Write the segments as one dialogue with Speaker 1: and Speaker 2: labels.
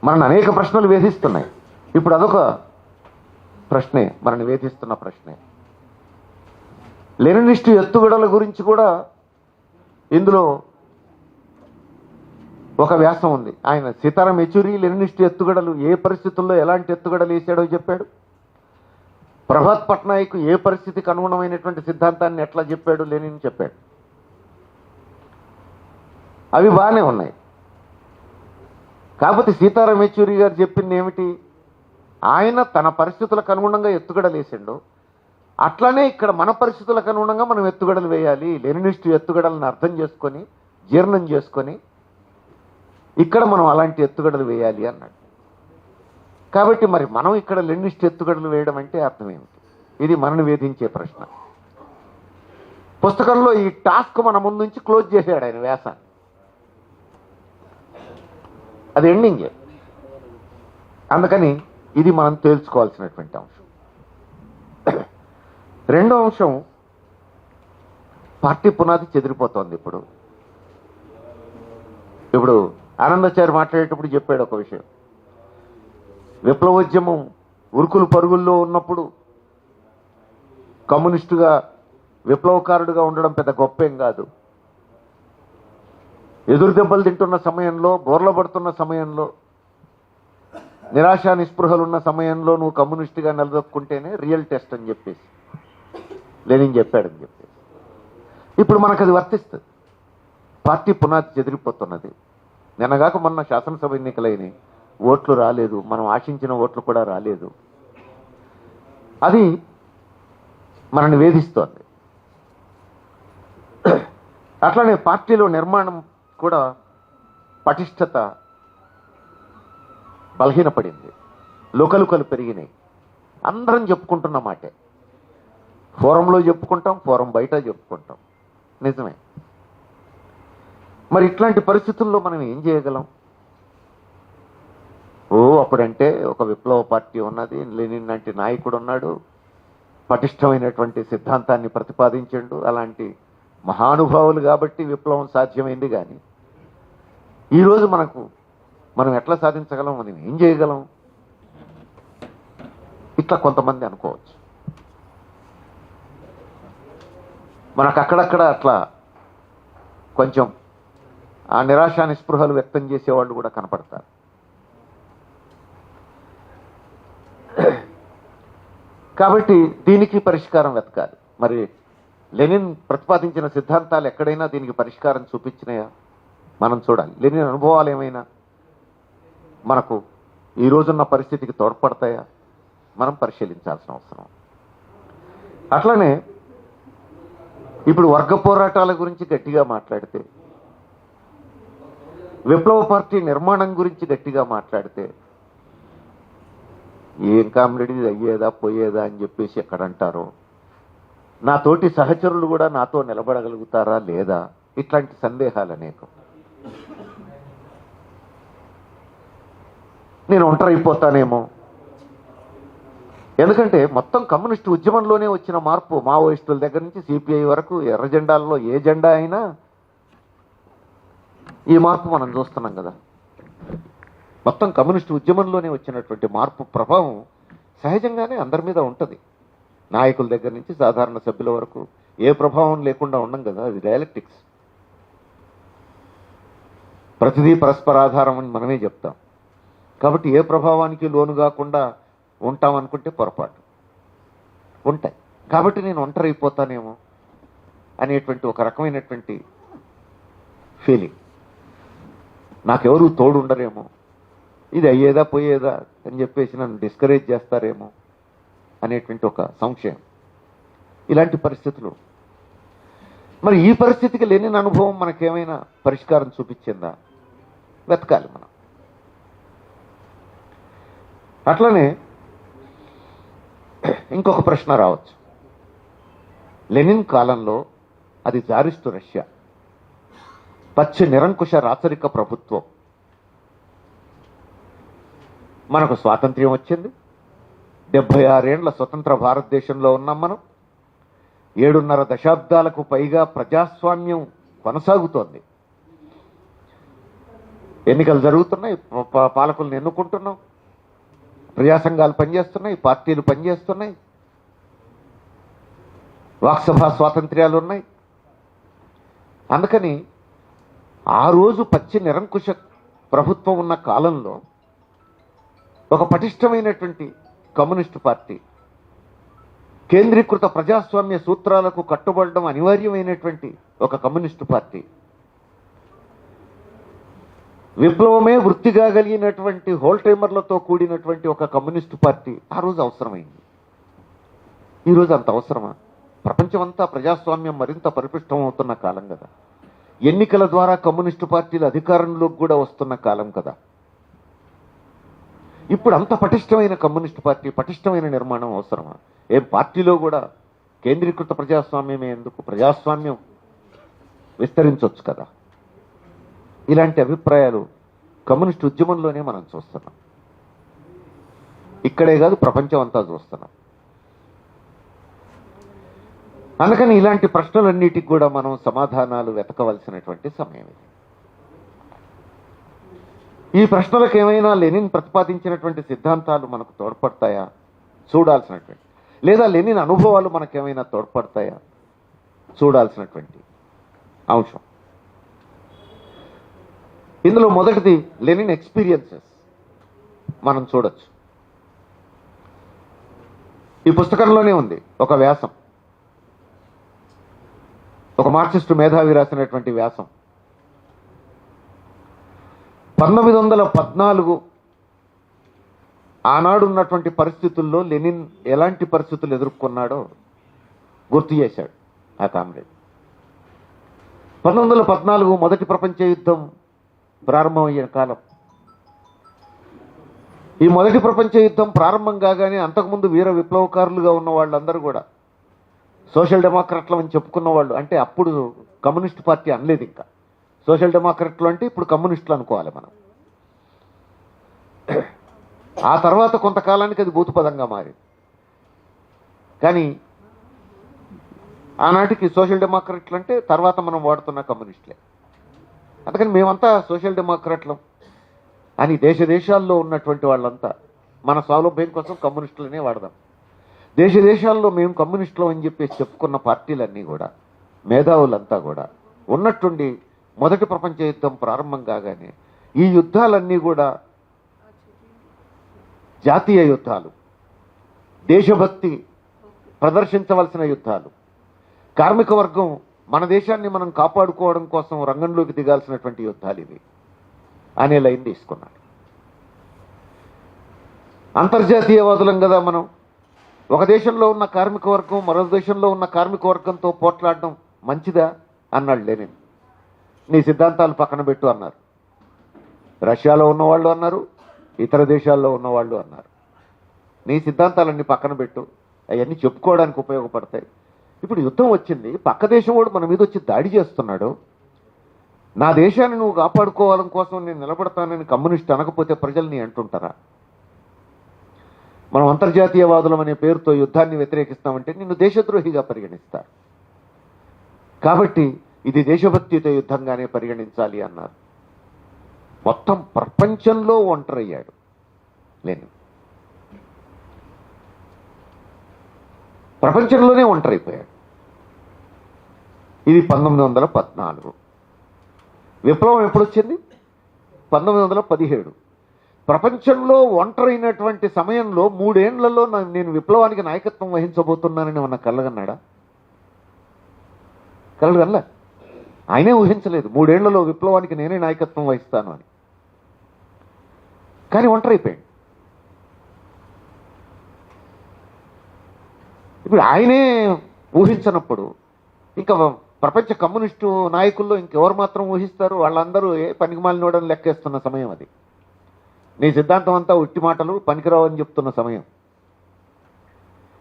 Speaker 1: మనల్ని అనేక ప్రశ్నలు వేధిస్తున్నాయి. ఇప్పుడు అదొక ప్రశ్నే, మనల్ని వేధిస్తున్న ప్రశ్నే. లెనినిస్టు ఎత్తుగడల గురించి కూడా ఇందులో ఒక వ్యాసం ఉంది. ఆయన సీతారాం యెచూరి లెనినిస్టు ఎత్తుగడలు ఏ పరిస్థితుల్లో ఎలాంటి ఎత్తుగడలు వేసాడో చెప్పాడు. ప్రభాత్ పట్నాయక్ ఏ పరిస్థితికి అనుగుణమైనటువంటి సిద్ధాంతాన్ని ఎట్లా చెప్పాడు లెనిన్ చెప్పాడు. అవి బాగానే ఉన్నాయి. కాకపోతే సీతారాం యెచూరి గారు చెప్పింది ఏమిటి, ఆయన తన పరిస్థితులకు అనుగుణంగా ఎత్తుగడలు వేసిండు, అట్లానే ఇక్కడ మన పరిస్థితులకు అనుగుణంగా మనం ఎత్తుగడలు వేయాలి. లెనినిస్టు ఎత్తుగడలను అర్థం చేసుకొని జీర్ణం చేసుకొని ఇక్కడ మనం అలాంటి ఎత్తుగడలు వేయాలి అన్నాడు. కాబట్టి మరి మనం ఇక్కడ లెనినిస్టు ఎత్తుగడలు వేయడం అంటే అర్థం ఏమిటి? ఇది మనల్ని వేధించే ప్రశ్న. పుస్తకంలో ఈ టాస్క్ మన ముందు నుంచి క్లోజ్ చేశాడు ఆయన వ్యాసాన్ని. అది ఎండింగే. అందుకని ఇది మనం తేల్చుకోవాల్సినటువంటి అంశం. రెండో అంశం, పార్టీ పునాది చెదిరిపోతోంది. ఇప్పుడు ఆనందాచారి మాట్లాడేటప్పుడు చెప్పాడు ఒక విషయం. విప్లవోద్యమం ఉరుకులు పరుగుల్లో ఉన్నప్పుడు కమ్యూనిస్టుగా విప్లవకారుడుగా ఉండడం పెద్ద గొప్పేం కాదు. ఎదురు దెబ్బలు తింటున్న సమయంలో, బోర్ల పడుతున్న సమయంలో, నిరాశ నిస్పృహలున్న సమయంలో నువ్వు కమ్యూనిస్టుగా నిలదొక్కుంటేనే రియల్ టెస్ట్ అని చెప్పేసి లెనిన్ చెప్పాడని చెప్పేసి ఇప్పుడు మనకు అది వర్తిస్తుంది. పార్టీ పునాది చెదిరిపోతున్నది. నిన్నగాక మొన్న శాసనసభ ఎన్నికలైనవి, ఓట్లు రాలేదు, మనం ఆశించిన ఓట్లు కూడా రాలేదు. అది మనల్ని వేధిస్తోంది. అట్లానే పార్టీలో నిర్మాణం కూడా పటిష్టత బలహీనపడింది. లుకలుకలు పెరిగినాయి. అందరం చెప్పుకుంటున్న మాటే. ఫోరంలో చెప్పుకుంటాం, ఫోరం బయట చెప్పుకుంటాం. నిజమే. మరి ఇట్లాంటి పరిస్థితుల్లో మనం ఏం చేయగలం? అప్పుడంటే ఒక విప్లవ పార్టీ ఉన్నది, లెనిన్ లాంటి నాయకుడు ఉన్నాడు, పటిష్టమైనటువంటి సిద్ధాంతాన్ని ప్రతిపాదించాడు, అలాంటి మహానుభావులు కాబట్టి విప్లవం సాధ్యమైంది. కానీ ఈరోజు మనం ఎట్లా సాధించగలం, మనం ఏం చేయగలం? ఇట్లా కొంతమంది అనుకోవచ్చు. మనకు అక్కడక్కడ అట్లా కొంచెం ఆ నిరాశ నిస్పృహలు వ్యక్తం చేసేవాళ్ళు కూడా కనపడతారు. కాబట్టి దీనికి పరిష్కారం వెతకాలి. మరి లెనిన్ ప్రతిపాదించిన సిద్ధాంతాలు ఎక్కడైనా దీనికి పరిష్కారం చూపించినాయా మనం చూడాలి. లెనిన్ అనుభవాలు ఏమైనా మనకు ఈ రోజున్న పరిస్థితికి తోడ్పడతాయా మనం పరిశీలించాల్సిన అవసరం. అట్లనే ఇప్పుడు వర్గ పోరాటాల గురించి గట్టిగా మాట్లాడితే, విప్లవ పార్టీ నిర్మాణం గురించి గట్టిగా మాట్లాడితే, ఏం కామ్రేడ్ ఇది అయ్యేదా పోయేదా అని చెప్పేసి ఎక్కడంటారో, నా తోటి సహచరులు కూడా నాతో నిలబడగలుగుతారా లేదా, ఇట్లాంటి సందేహాలు అనేకం. నేను ఒంటరైపోతానేమో. ఎందుకంటే మొత్తం కమ్యూనిస్టు ఉద్యమంలోనే వచ్చిన మార్పు, మావోయిస్టుల దగ్గర నుంచి సిపిఐ వరకు ఎర్ర జెండాల్లో ఏ జెండా అయినా ఈ మార్పు మనం చూస్తున్నాం కదా. మొత్తం కమ్యూనిస్టు ఉద్యమంలోనే వచ్చినటువంటి మార్పు ప్రభావం సహజంగానే అందరి మీద ఉంటుంది. నాయకుల దగ్గర నుంచి సాధారణ సభ్యుల వరకు ఏ ప్రభావం లేకుండా ఉండం కదా. అది డైలెక్టిక్స్. ప్రతిదీ పరస్పరాధారం అని మనమే చెప్తాం. కాబట్టి ఏ ప్రభావానికి లోను కాకుండా ఉంటామనుకుంటే పొరపాటు. ఉంటాయి. కాబట్టి నేను ఒంటరైపోతానేమో అనేటువంటి ఒక రకమైనటువంటి ఫీలింగ్, నాకెవరు తోడు ఉండరేమో, ఇది అయ్యేదా పోయేదా అని చెప్పేసి నన్ను డిస్కరేజ్ చేస్తారేమో అనేటువంటి ఒక సంశయం. ఇలాంటి పరిస్థితులు. మరి ఈ పరిస్థితికి లెనిన్ అనుభవం మనకేమైనా పరిష్కారం చూపించిందా వెతకాలి మనం. అట్లనే ఇంకొక ప్రశ్న రావచ్చు. లెనిన్ కాలంలో అది జారిస్టు రష్యా, పచ్చి నిరంకుశ రాచరిక ప్రభుత్వం. మనకు స్వాతంత్ర్యం వచ్చింది. 76 ఏళ్ల స్వతంత్ర భారతదేశంలో ఉన్నాం మనం. 7.5 దశాబ్దాలకు పైగా ప్రజాస్వామ్యం కొనసాగుతోంది. ఎన్నికలు జరుగుతున్నాయి, పాలకులను ఎన్నుకుంటున్నాం, ప్రజా సంఘాలు పనిచేస్తున్నాయి, పార్టీలు పనిచేస్తున్నాయి, వాక్సభా స్వాతంత్ర్యాలు ఉన్నాయి. అందుకని ఆ రోజు పచ్చి నిరంకుశ ప్రభుత్వం ఉన్న కాలంలో ఒక పటిష్టమైనటువంటి కమ్యూనిస్టు పార్టీ, కేంద్రీకృత ప్రజాస్వామ్య సూత్రాలకు కట్టుబడడం అనివార్యమైనటువంటి ఒక కమ్యూనిస్టు పార్టీ, విప్లవమే వృత్తిగా కలిగినటువంటి హోల్ టైమర్లతో కూడినటువంటి ఒక కమ్యూనిస్టు పార్టీ ఆ రోజు అవసరమైంది. ఈరోజు అంత అవసరమా? ప్రపంచమంతా ప్రజాస్వామ్యం మరింత పరిపుష్టం అవుతున్న కాలం కదా, ఎన్నికల ద్వారా కమ్యూనిస్టు పార్టీలు అధికారంలోకి కూడా వస్తున్న కాలం కదా. ఇప్పుడు అంత పటిష్టమైన కమ్యూనిస్టు పార్టీ, పటిష్టమైన నిర్మాణం అవసరమా? ఏం పార్టీలో కూడా కేంద్రీకృత ప్రజాస్వామ్యమే ఎందుకు, ప్రజాస్వామ్యం విస్తరించవచ్చు కదా. ఇలాంటి అభిప్రాయాలు కమ్యూనిస్టు ఉద్యమంలోనే మనం చూస్తున్నాం. ఇక్కడే కాదు, ప్రపంచం అంతా చూస్తున్నాం. అందుకని ఇలాంటి ప్రశ్నలన్నిటికి కూడా మనం సమాధానాలు వెతకవలసినటువంటి సమయం ఇది. ఈ ప్రశ్నలకు ఏమైనా లెనిన్ ప్రతిపాదించినటువంటి సిద్ధాంతాలు మనకు తోడ్పడతాయా చూడాల్సినటువంటి, లేదా లెనిన్ అనుభవాలు మనకేమైనా తోడ్పడతాయా చూడాల్సినటువంటి అంశం. ఇందులో మొదటిది లెనిన్ ఎక్స్పీరియన్సెస్ మనం చూడొచ్చు. ఈ పుస్తకంలోనే ఉంది ఒక వ్యాసం, ఒక మార్క్సిస్టు మేధావి రాసినటువంటి వ్యాసం. 1914 ఆనాడు ఉన్నటువంటి పరిస్థితుల్లో లెనిన్ ఎలాంటి పరిస్థితులు ఎదుర్కొన్నాడో గుర్తు చేశాడు ఆ కామ్రేడ్. 1914 మొదటి ప్రపంచ యుద్ధం ప్రారంభమయ్యే కాలం. ఈ మొదటి ప్రపంచ యుద్ధం ప్రారంభం కాగానే అంతకుముందు వీర విప్లవకారులుగా ఉన్న వాళ్ళందరూ కూడా సోషల్ డెమోక్రాట్లు అని చెప్పుకున్న వాళ్ళు, అంటే అప్పుడు కమ్యూనిస్ట్ పార్టీ అనలేదు, ఇంకా సోషల్ డెమోక్రాట్లు అంటే ఇప్పుడు కమ్యూనిస్టులు అనుకోవాలి మనం. ఆ తర్వాత కొంతకాలానికి అది భూతపదంగా మారింది. కానీ ఆనాటికి సోషల్ డెమోక్రాట్లు అంటే తర్వాత మనం వాడుతున్న కమ్యూనిస్టులే. అందుకని మేమంతా సోషల్ డెమోక్రాట్లు అని దేశాల్లో ఉన్నటువంటి వాళ్ళంతా మన సౌలభ్యం కోసం కమ్యూనిస్టులనే వాడదాం. దేశాల్లో మేము కమ్యూనిస్టులు అని చెప్పేసి చెప్పుకున్న పార్టీలన్నీ కూడా, మేధావులంతా కూడా ఉన్నట్టుండి మొదటి ప్రపంచ యుద్ధం ప్రారంభం కాగానే ఈ యుద్ధాలన్నీ కూడా జాతీయ యుద్ధాలు, దేశభక్తి ప్రదర్శించవలసిన యుద్ధాలు, కార్మిక వర్గం మన దేశాన్ని మనం కాపాడుకోవడం కోసం రంగంలోకి దిగాల్సినటువంటి యుద్ధాలు ఇవి అనే లైన్ తీసుకున్నాడు. అంతర్జాతీయవాదులం కదా మనం. ఒక దేశంలో ఉన్న కార్మిక వర్గం మరో దేశంలో ఉన్న కార్మిక వర్గంతో పోట్లాడడం మంచిదా అన్నాడు లెనిన్. నీ సిద్ధాంతాలు పక్కన పెట్టు అన్నారు. రష్యాలో ఉన్నవాళ్ళు అన్నారు, ఇతర దేశాల్లో ఉన్నవాళ్ళు అన్నారు, నీ సిద్ధాంతాలన్నీ పక్కన పెట్టు, అవన్నీ చెప్పుకోవడానికి ఉపయోగపడతాయి. ఇప్పుడు యుద్ధం వచ్చింది, పక్క దేశం వాడు మన మీద వచ్చి దాడి చేస్తున్నాడు, నా దేశాన్ని నువ్వు కాపాడుకోవాలని కోసం నేను నిలబడతానని కమ్యూనిస్ట్ అనకపోతే ప్రజల్ని అంటుంటారా? మనం అంతర్జాతీయవాదులం అనే పేరుతో యుద్ధాన్ని వ్యతిరేకిస్తామంటే నిన్ను దేశద్రోహిగా పరిగణిస్తారు. కాబట్టి ఇది దేశభక్తితో యుద్ధంగానే పరిగణించాలి అన్నారు. మొత్తం ప్రపంచంలో ఒంటరయ్యాడు లెనిన్. ప్రపంచంలోనే ఒంటరైపోయాడు. ఇది 1914. విప్లవం ఎప్పుడొచ్చింది? 1917. ప్రపంచంలో ఒంటరైనటువంటి సమయంలో 3 ఏళ్లలో నేను విప్లవానికి నాయకత్వం వహించబోతున్నానని ఉన్న కలగన్నాడా? కలగనలే. ఆయనే ఊహించలేదు 3 ఏళ్లలో విప్లవానికి నేనే నాయకత్వం వహిస్తాను అని. కానీ ఒంటరైపోయాడు. ఇప్పుడు ఆయనే ఊహించనప్పుడు ఇంకా ప్రపంచ కమ్యూనిస్టు నాయకుల్లో ఇంకెవరు మాత్రం ఊహిస్తారు? వాళ్ళందరూ పనికిమాలినోడని లెక్కేస్తున్న సమయం అది. నీ సిద్ధాంతం అంతా ఉట్టి మాటలు, పనికిరావు అని చెప్తున్న సమయం.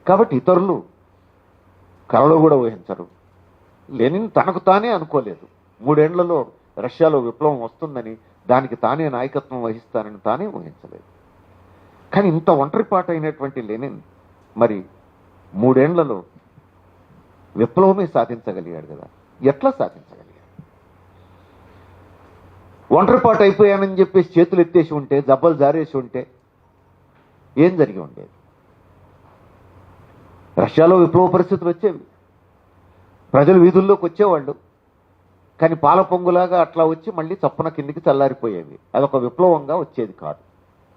Speaker 1: కాబట్టి ఇతరులు కలలో కూడా ఊహించరు. లెనిన్ తనకు తానే అనుకోలేదు 3 ఏళ్లలో రష్యాలో విప్లవం వస్తుందని, దానికి తానే నాయకత్వం వహిస్తానని తానే ఊహించలేదు. కానీ ఇంత ఒంటరిపాటు అయినటువంటి లెనిన్ మరి 3 ఏళ్లలో విప్లవమే సాధించగలిగాడు కదా. ఎట్లా సాధించగలిగాడు? ఒంటరిపాటు అయిపోయానని చెప్పేసి చేతులు ఎత్తేసి ఉంటే, జబ్బలు జారేసి ఉంటే ఏం జరిగి ఉండేది? రష్యాలో విప్లవ పరిస్థితులు వచ్చేవి, ప్రజలు వీధుల్లోకి వచ్చేవాళ్ళు, కానీ పాల పొంగులాగా అట్లా వచ్చి మళ్ళీ చప్పున కిందికి చల్లారిపోయేవి. అదొక విప్లవంగా వచ్చేది కాదు.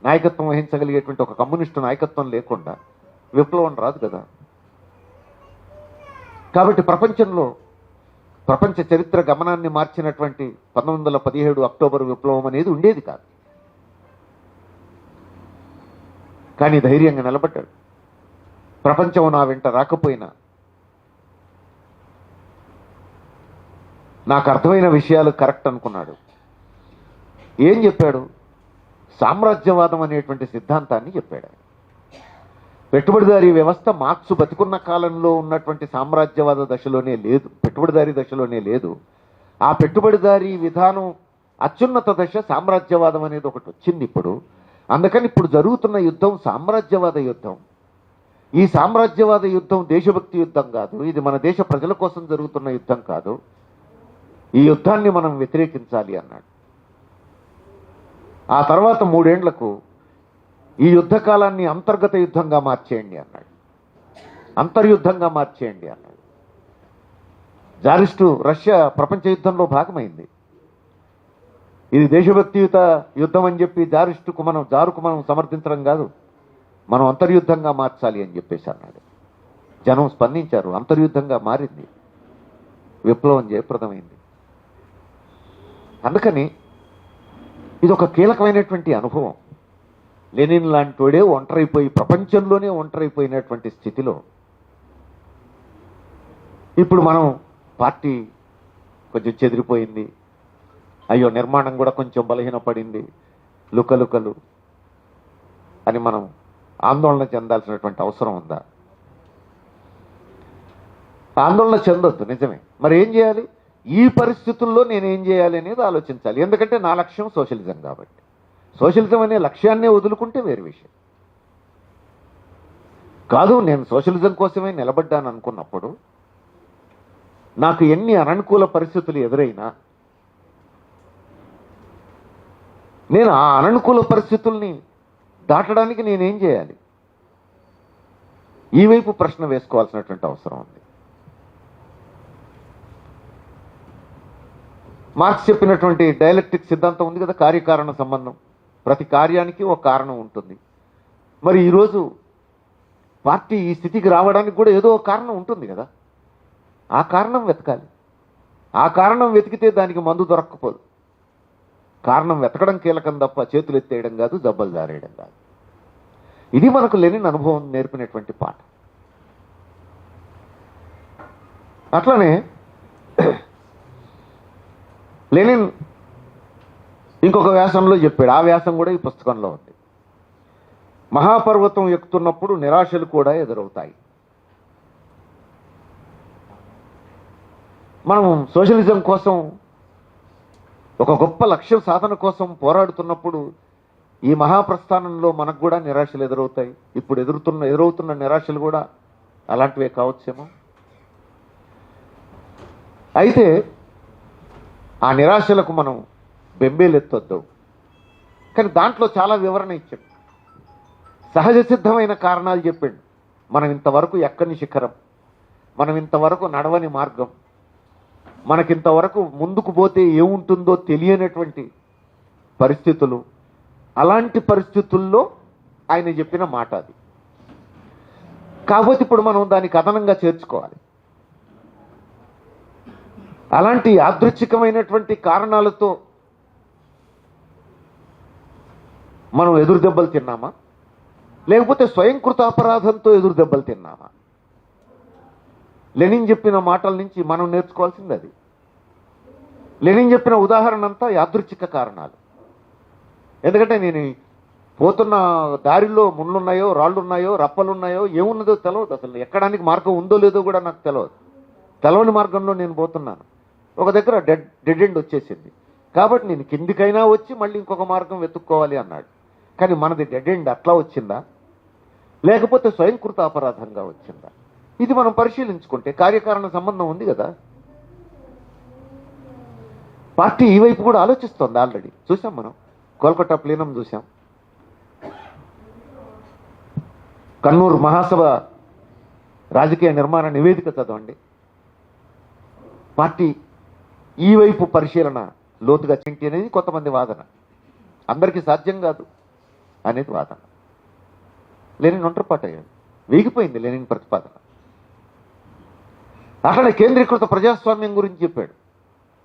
Speaker 1: నాయకత్వం వహించగలిగేటువంటి ఒక కమ్యూనిస్టు నాయకత్వం లేకుండా విప్లవం రాదు కదా. కాబట్టి ప్రపంచ చరిత్ర గమనాన్ని మార్చినటువంటి 1917 అక్టోబర్ విప్లవం అనేది ఉండేది కాదు. కానీ ధైర్యంగా నిలబడ్డాడు. ప్రపంచం నా వెంట రాకపోయినా నాకు అర్థమైన విషయాలు కరెక్ట్ అనుకున్నాడు. ఏం చెప్పాడు? సామ్రాజ్యవాదం అనేటువంటి సిద్ధాంతాన్ని చెప్పాడు. పెట్టుబడిదారీ వ్యవస్థ మార్క్స్ బతికున్న కాలంలో ఉన్నటువంటి సామ్రాజ్యవాద దశలోనే లేదు, పెట్టుబడిదారీ దశలోనే లేదు. ఆ పెట్టుబడిదారీ విధానం అత్యున్నత దశ సామ్రాజ్యవాదం అనేది ఒకటి వచ్చింది ఇప్పుడు. అందుకని ఇప్పుడు జరుగుతున్న యుద్ధం సామ్రాజ్యవాద యుద్ధం. ఈ సామ్రాజ్యవాద యుద్ధం దేశభక్తి యుద్ధం కాదు, ఇది మన దేశ ప్రజల కోసం జరుగుతున్న యుద్ధం కాదు. ఈ యుద్ధాన్ని మనం వ్యతిరేకించాలి అన్నాడు. ఆ తర్వాత 3 ఏళ్లకు ఈ యుద్ధకాలాన్ని అంతర్గత యుద్ధంగా మార్చేయండి అన్నాడు, అంతర్యుద్ధంగా మార్చేయండి అన్నాడు. జారిస్టు రష్యా ప్రపంచ యుద్ధంలో భాగమైంది. ఇది దేశభక్తియుత యుద్ధం అని చెప్పి జారుకు మనం సమర్థించడం కాదు, మనం అంతర్యుద్ధంగా మార్చాలి అని చెప్పేసి అన్నాడు. జనం స్పందించారు, అంతర్యుద్ధంగా మారింది, విప్లవం జయప్రదమైంది. అందుకని ఇది ఒక కీలకమైనటువంటి అనుభవం. లెనిన్ లాంటోడే ఒంటరైపోయి, ప్రపంచంలోనే ఒంటరైపోయినటువంటి స్థితిలో ఇప్పుడు మనం పార్టీ కొంచెం చెదిరిపోయింది, అయ్యో నిర్మాణం కూడా కొంచెం బలహీనపడింది, లుకలుకలు అని మనం ఆందోళన చెందాల్సినటువంటి అవసరం ఉందా? ఆందోళన చెందొద్దు, నిజమే. మరి ఏం చేయాలి? ఈ పరిస్థితుల్లో నేనేం చేయాలి అనేది ఆలోచించాలి. ఎందుకంటే నా లక్ష్యం సోషలిజం కాబట్టి. సోషలిజం అనే లక్ష్యాన్నే వదులుకుంటే వేరు విషయం కాదు. నేను సోషలిజం కోసమే నిలబడ్డాను అనుకున్నప్పుడు నాకు ఎన్ని అననుకూల పరిస్థితులు ఎదురైనా నేను ఆ అననుకూల పరిస్థితుల్ని దాటడానికి నేనేం చేయాలి? ఈ వైపు ప్రశ్న వేసుకోవాల్సినటువంటి అవసరం ఉంది. మార్క్స్ చెప్పినటువంటి డైలెక్టిక్ సిద్ధాంతం ఉంది కదా, కార్యకారణ సంబంధం. ప్రతి కార్యానికి ఒక కారణం ఉంటుంది. మరి ఈరోజు పార్టీ ఈ స్థితికి రావడానికి కూడా ఏదో ఒక కారణం ఉంటుంది కదా, ఆ కారణం వెతకాలి. ఆ కారణం వెతికితే దానికి మందు దొరక్కపోదు. కారణం వెతకడం కీలకం తప్ప చేతులు ఎత్తేయడం కాదు, జబ్బలు జారేయడం కాదు. ఇది మనకు లెనిన్ అనుభవం నేర్పినటువంటి పాఠం. అట్లనే లెనిన్ ఇంకొక వ్యాసంలో చెప్పాడు, ఆ వ్యాసం కూడా ఈ పుస్తకంలో ఉంది. మహాపర్వతం ఎక్కుతున్నప్పుడు నిరాశలు కూడా ఎదురవుతాయి. మనం సోషలిజం కోసం, ఒక గొప్ప లక్ష్యం సాధన కోసం పోరాడుతున్నప్పుడు ఈ మహాప్రస్థానంలో మనకు కూడా నిరాశలు ఎదురవుతాయి. ఇప్పుడు ఎదురవుతున్న నిరాశలు కూడా అలాంటివే కావచ్చేమో. అయితే ఆ నిరాశలకు మనం బెంబేలెత్తొద్దు. కానీ దాంట్లో చాలా వివరణ ఇచ్చాడు, సహజ సిద్ధమైన కారణాలు చెప్పాడు. మనం ఇంతవరకు ఎక్కని శిఖరం, మనం ఇంతవరకు నడవని మార్గం, మనకింతవరకు ముందుకు పోతే ఏముంటుందో తెలియనటువంటి పరిస్థితులు, అలాంటి పరిస్థితుల్లో ఆయన చెప్పిన మాట అది. కాకపోతే ఇప్పుడు మనం దానికి అదనంగా చేర్చుకోవాలి. అలాంటి యాదృచ్ఛికమైనటువంటి కారణాలతో మనం ఎదురు దెబ్బలు తిన్నామా, లేకపోతే స్వయంకృత అపరాధంతో ఎదురు దెబ్బలు తిన్నామా? లెనిన్ చెప్పిన మాటల నుంచి మనం నేర్చుకోవాల్సింది అది. లెనిన్ చెప్పిన ఉదాహరణ అంతా యాదృచ్ఛిక కారణాలు. ఎందుకంటే నేను పోతున్న దారిలో ముళ్ళున్నాయో, రాళ్ళున్నాయో, రప్పలున్నాయో, ఏమున్నదో తెలియదు. అసలు ఎక్కడానికి మార్గం ఉందో లేదో కూడా నాకు తెలియదు. తెలవని మార్గంలో నేను పోతున్నాను. ఒక దగ్గర డెడ్ ఎండ్ వచ్చేసింది కాబట్టి నేను కిందికైనా వచ్చి మళ్ళీ ఇంకొక మార్గం వెతుక్కోవాలి అన్నాడు. కానీ మనది డెడ్ ఎండ్ అట్లా వచ్చిందా, లేకపోతే స్వయంకృత అపరాధంగా వచ్చిందా? ఇది మనం పరిశీలించుకుంటే కార్యకారణ సంబంధం ఉంది కదా. పార్టీ ఈ వైపు కూడా ఆలోచిస్తోంది. ఆల్రెడీ చూసాం మనం, కోల్కతా ప్లీనం చూసాం, కన్నూరు మహాసభ రాజకీయ నిర్మాణ నివేదిక చదవండి. పార్టీ ఈ వైపు పరిశీలన లోతుగా చెంటి అనేది కొంతమంది వాదన. అందరికీ సాధ్యం కాదు అనేది వాదన. లెనిన్ ఒంటరిపాటయ్యాడు, వీగిపోయింది లెనిన్ ప్రతిపాదన. అట్లనే కేంద్రీకృత ప్రజాస్వామ్యం గురించి చెప్పాడు.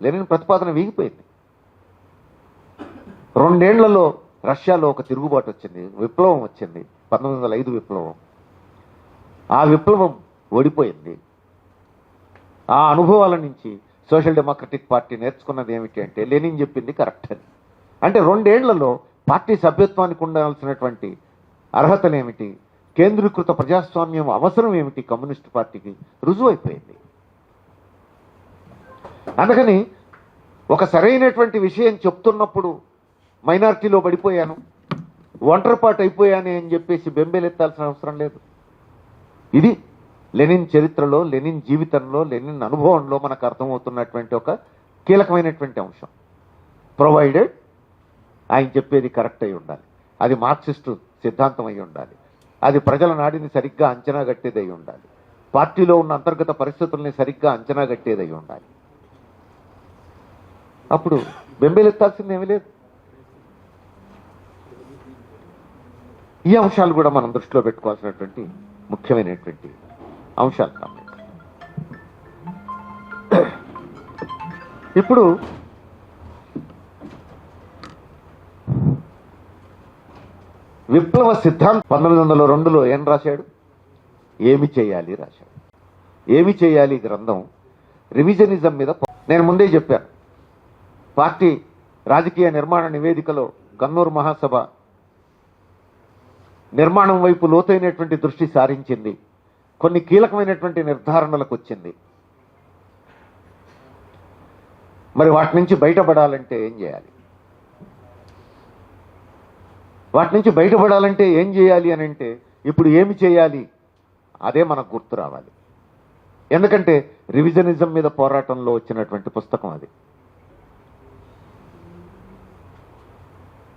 Speaker 1: లెనిన్ ప్రతిపాదన వీగిపోయింది. 2 ఏళ్లలో రష్యాలో ఒక తిరుగుబాటు వచ్చింది, విప్లవం వచ్చింది, 1905 విప్లవం. ఆ విప్లవం ఓడిపోయింది. ఆ అనుభవాల నుంచి సోషల్ డెమోక్రటిక్ పార్టీ నేర్చుకున్నది ఏమిటి అంటే లెనిన్ చెప్పింది కరెక్ట్ అని. అంటే 2 ఏళ్లలో పార్టీ సభ్యత్వానికి ఉండాల్సినటువంటి అర్హతలు ఏమిటి, కేంద్రీకృత ప్రజాస్వామ్యం అవసరం ఏమిటి కమ్యూనిస్ట్ పార్టీకి రుజువైపోయింది. అందుకని ఒక సరైనటువంటి విషయం చెప్తున్నప్పుడు మైనారిటీలో పడిపోయాను, ఒంటరిపాటు అయిపోయాను అని చెప్పేసి బెంబేలెత్తాల్సిన అవసరం లేదు. ఇది లెనిన్ చరిత్రలో, లెనిన్ జీవితంలో, లెనిన్ అనుభవంలో మనకు అర్థమవుతున్నటువంటి ఒక కీలకమైనటువంటి అంశం. ప్రొవైడెడ్ ఆయన చెప్పేది కరెక్ట్ అయి ఉండాలి, అది మార్క్సిస్టు సిద్ధాంతం అయి ఉండాలి, అది ప్రజల నాడిని సరిగ్గా అంచనా కట్టేది అయి ఉండాలి, పార్టీలో ఉన్న అంతర్గత పరిస్థితుల్ని సరిగ్గా అంచనా కట్టేది అయి ఉండాలి. అప్పుడు బెంబేలెత్తాల్సింది ఏమీ లేదు. ఈ అంశాలు కూడా మనం దృష్టిలో పెట్టుకోవాల్సినటువంటి ముఖ్యమైనటువంటి అంశాలు కాబట్టి ఇప్పుడు విప్లవ సిద్ధాంతం 1902లో ఏం రాశాడు? ఏమి చేయాలి రాశాడు. ఏమి చేయాలి గ్రంథం రివిజనిజం మీద. నేను ముందే చెప్పాను, పార్టీ రాజకీయ నిర్మాణ నివేదికలో కన్నూరు మహాసభ నిర్మాణం వైపు లోతైనటువంటి దృష్టి సారించింది, కొన్ని కీలకమైనటువంటి నిర్ధారణలకు వచ్చింది. మరి వాటి నుంచి బయటపడాలంటే ఏం చేయాలి? వాటి నుంచి బయటపడాలంటే ఏం చేయాలి అని అంటే ఇప్పుడు ఏమి చేయాలి అదే మనకు గుర్తు రావాలి. ఎందుకంటే రివిజనిజం మీద పోరాటంలో వచ్చినటువంటి పుస్తకం అది.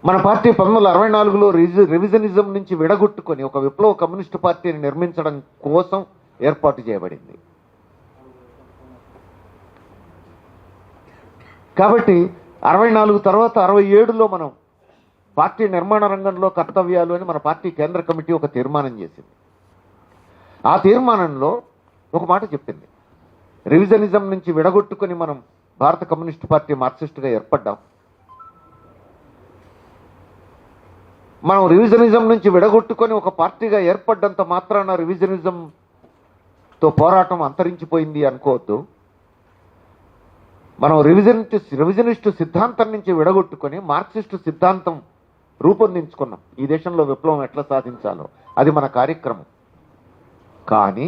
Speaker 1: మన పార్టీ 1964లో రివిజనిజం నుంచి విడగొట్టుకొని ఒక విప్లవ కమ్యూనిస్టు పార్టీని నిర్మించడం కోసం ఏర్పాటు చేయబడింది. కాబట్టి 64 తర్వాత 67లో మనం పార్టీ నిర్మాణ రంగంలో కర్తవ్యాలు అని మన పార్టీ కేంద్ర కమిటీ ఒక తీర్మానం చేసింది. ఆ తీర్మానంలో ఒక మాట చెప్పింది, రివిజనిజం నుంచి విడగొట్టుకొని మనం భారత కమ్యూనిస్టు పార్టీ మార్క్సిస్టుగా ఏర్పడ్డాం. మనం రివిజనిజం నుంచి విడగొట్టుకొని ఒక పార్టీగా ఏర్పడ్డంత మాత్రాన రివిజనిజంతో పోరాటం అంతరించిపోయింది అనుకోవద్దు. మనం రివిజనిస్టు సిద్ధాంతం నుంచి విడగొట్టుకొని మార్క్సిస్టు సిద్ధాంతం రూపొందించుకున్నాం. ఈ దేశంలో విప్లవం ఎట్లా సాధించాలో అది మన కార్యక్రమం. కానీ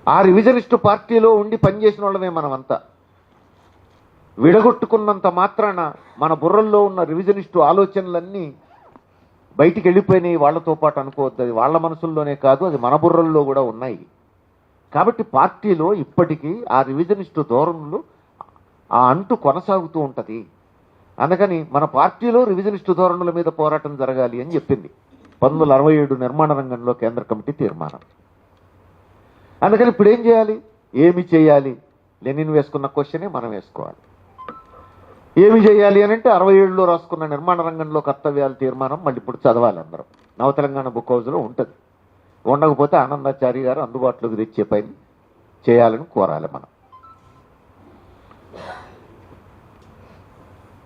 Speaker 1: ఆ రివిజనిస్టు పార్టీలో ఉండి పనిచేసిన వాళ్ళమే మనమంతా. విడగొట్టుకున్నంత మాత్రాన మన బుర్రల్లో ఉన్న రివిజనిస్టు ఆలోచనలన్నీ బయటికి వెళ్ళిపోయినాయి వాళ్ళతో పాటు అనుకోవద్దు. అది వాళ్ళ మనసుల్లోనే కాదు, అది మన బుర్రల్లో కూడా ఉన్నాయి. కాబట్టి పార్టీలో ఇప్పటికీ ఆ రివిజనిస్టు ధోరణులు ఆ అంటు కొనసాగుతూ ఉంటుంది. అందుకని మన పార్టీలో రివిజనిస్టు ధోరణుల మీద పోరాటం జరగాలి అని చెప్పింది 1967 నిర్మాణ రంగంలో కేంద్ర కమిటీ తీర్మానం. అందుకని ఇప్పుడు ఏం చేయాలి? ఏమి చేయాలి? లెనిన్ వేసుకున్న క్వశ్చనే మనం వేసుకోవాలి. ఏమి చేయాలి అని అంటే 67లో రాసుకున్న నిర్మాణ రంగంలో కర్తవ్యాల తీర్మానం మళ్ళీ ఇప్పుడు చదవాలి అందరం. నవ తెలంగాణ బుక్ హౌస్లో ఉంటుంది. ఉండకపోతే ఆనందాచారి గారు అందుబాటులోకి తెచ్చే పని చేయాలని కోరాలి మనం.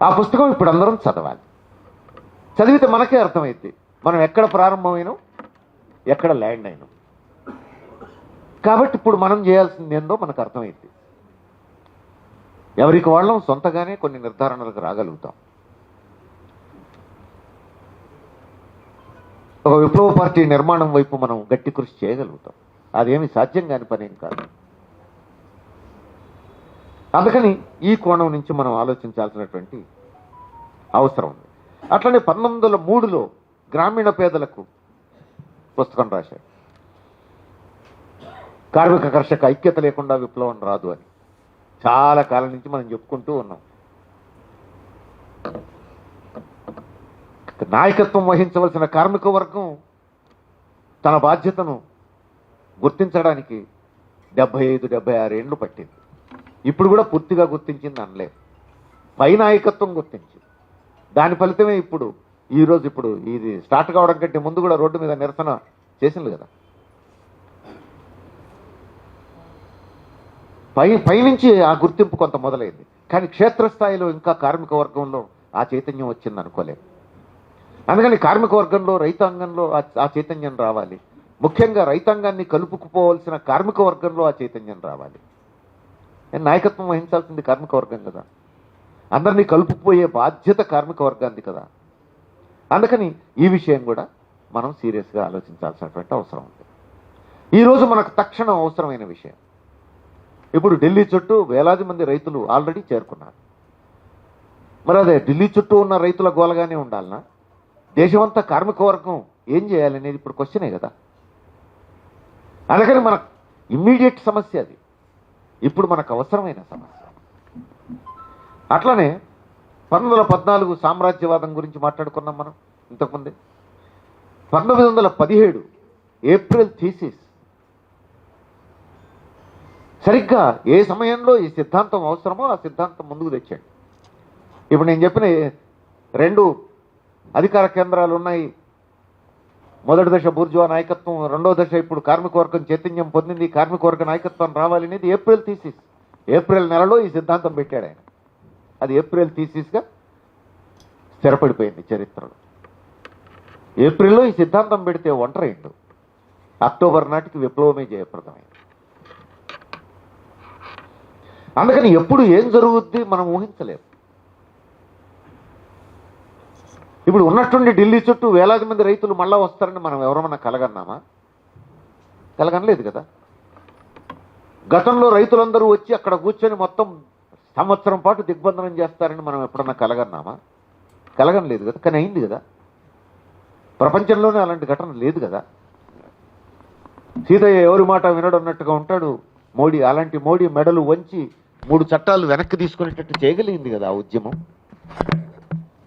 Speaker 1: ఆ పుస్తకం ఇప్పుడు అందరం చదవాలి. చదివితే మనకే అర్థమైంది మనం ఎక్కడ ప్రారంభమైనాం, ఎక్కడ ల్యాండ్ అయినాం. కాబట్టి ఇప్పుడు మనం చేయాల్సింది ఏందో మనకు అర్థమైంది. ఎవరికి వాళ్ళం సొంతగానే కొన్ని నిర్ధారణలకు రాగలుగుతాం. ఒక విప్లవ పార్టీ నిర్మాణం వైపు మనం గట్టి కృషి చేయగలుగుతాం. అదేమి సాధ్యం కాని పనేం కాదు. అందుకని ఈ కోణం నుంచి మనం ఆలోచించాల్సినటువంటి అవసరం ఉంది. అట్లనే 1903లో గ్రామీణ పేదలకు పుస్తకం రాశాడు, కార్మిక కర్షక ఐక్యత లేకుండా విప్లవం రాదు అని. చాలా కాలం నుంచి మనం చెప్పుకుంటూ ఉన్నాం. నాయకత్వం వహించవలసిన కార్మిక వర్గం తన బాధ్యతను గుర్తించడానికి 75-76 ఏళ్ళు పట్టింది. ఇప్పుడు కూడా పూర్తిగా గుర్తించింది అనలేదు. పై నాయకత్వం గుర్తించింది. దాని ఫలితమే ఇప్పుడు ఇది స్టార్ట్ కావడం కంటే ముందు కూడా రోడ్డు మీద నిరసన చేసింది కదా. పైనుంచి ఆ గుర్తింపు కొంత మొదలైంది. కానీ క్షేత్రస్థాయిలో ఇంకా కార్మిక వర్గంలో ఆ చైతన్యం వచ్చింది అనుకోలేదు. అందుకని కార్మిక వర్గంలో, రైతాంగంలో ఆ చైతన్యం రావాలి. ముఖ్యంగా రైతాంగాన్ని కలుపుకుపోవలసిన కార్మిక వర్గంలో ఆ చైతన్యం రావాలి. నాయకత్వం వహించాల్సింది కార్మిక వర్గం కదా. అందరినీ కలుపుకుపోయే బాధ్యత కార్మిక వర్గాన్ని కదా. అందుకని ఈ విషయం కూడా మనం సీరియస్గా ఆలోచించాల్సినటువంటి అవసరం ఉంది. ఈరోజు మనకు తక్షణం అవసరమైన విషయం, ఇప్పుడు ఢిల్లీ చుట్టూ వేలాది మంది రైతులు ఆల్రెడీ చేరుకున్నారు. మరి అదే ఢిల్లీ చుట్టూ ఉన్న రైతుల గోలగానే ఉండాలనా? దేశమంతా కార్మిక వర్గం ఏం చేయాలనేది ఇప్పుడు క్వశ్చనే కదా. అందుకని మనకు ఇమ్మీడియట్ సమస్య అది, ఇప్పుడు మనకు అవసరమైన సమస్య. అట్లనే 1914 సామ్రాజ్యవాదం గురించి మాట్లాడుకున్నాం మనం ఇంతకుముందే. 1917 ఏప్రిల్ థీసిస్ సరిగ్గా ఏ సమయంలో ఈ సిద్ధాంతం అవసరమో ఆ సిద్ధాంతం ముందుకు తెచ్చాడు. ఇప్పుడు నేను చెప్పిన 2 అధికార కేంద్రాలు ఉన్నాయి. మొదటి దశ బూర్జువా నాయకత్వం, రెండో దశ ఇప్పుడు కార్మిక వర్గం చైతన్యం పొందింది, కార్మిక వర్గ నాయకత్వం రావాలనేది ఏప్రిల్ థీసిస్. ఏప్రిల్ నెలలో ఈ సిద్ధాంతం పెట్టాడు ఆయన. అది ఏప్రిల్ థీసిస్గా స్థిరపడిపోయింది చరిత్రలో. ఏప్రిల్లో ఈ సిద్ధాంతం పెడితే ఒంటరైండు, అక్టోబర్ నాటికి విప్లవమే జయప్రదమైంది. అందుకని ఎప్పుడు ఏం జరుగుద్ది మనం ఊహించలేము. ఇప్పుడు ఉన్నట్టుండి ఢిల్లీ చుట్టూ వేలాది మంది రైతులు మళ్ళా వస్తారని మనం ఎవరమన్నా కలగన్నామా? కలగనలేదు కదా. గతంలో రైతులందరూ వచ్చి అక్కడ కూర్చొని మొత్తం సంవత్సరం పాటు దిగ్బంధనం చేస్తారని మనం ఎప్పుడన్నా కలగన్నామా? కలగనలేదు కదా. కానీ అయింది కదా. ప్రపంచంలోనే అలాంటి ఘటన లేదు కదా. సీతయ్య ఎవరి మాట వినడన్నట్టుగా ఉంటాడు మోడీ. అలాంటి మోడీ మెడలు వంచి 3 చట్టాలు వెనక్కి తీసుకునేటట్టు చేయగలిగింది కదా ఆ ఉద్యమం.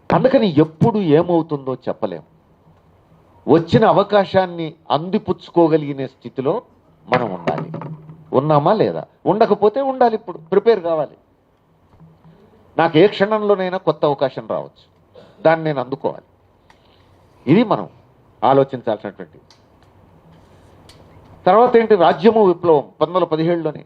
Speaker 1: అందుకని ఎప్పుడు ఏమవుతుందో చెప్పలేం. వచ్చిన అవకాశాన్ని అందిపుచ్చుకోగలిగిన స్థితిలో మనం ఉండాలి. ఉన్నామా లేదా? ఉండకపోతే ఉండాలి. ఇప్పుడు ప్రిపేర్ కావాలి. నాకు ఏ క్షణంలోనైనా కొత్త అవకాశం రావచ్చు, దాన్ని నేను అందుకోవాలి. ఇది మనం ఆలోచించాల్సినటువంటి. తర్వాత ఏంటి? రాజ్యము విప్లవం 1917లోనే.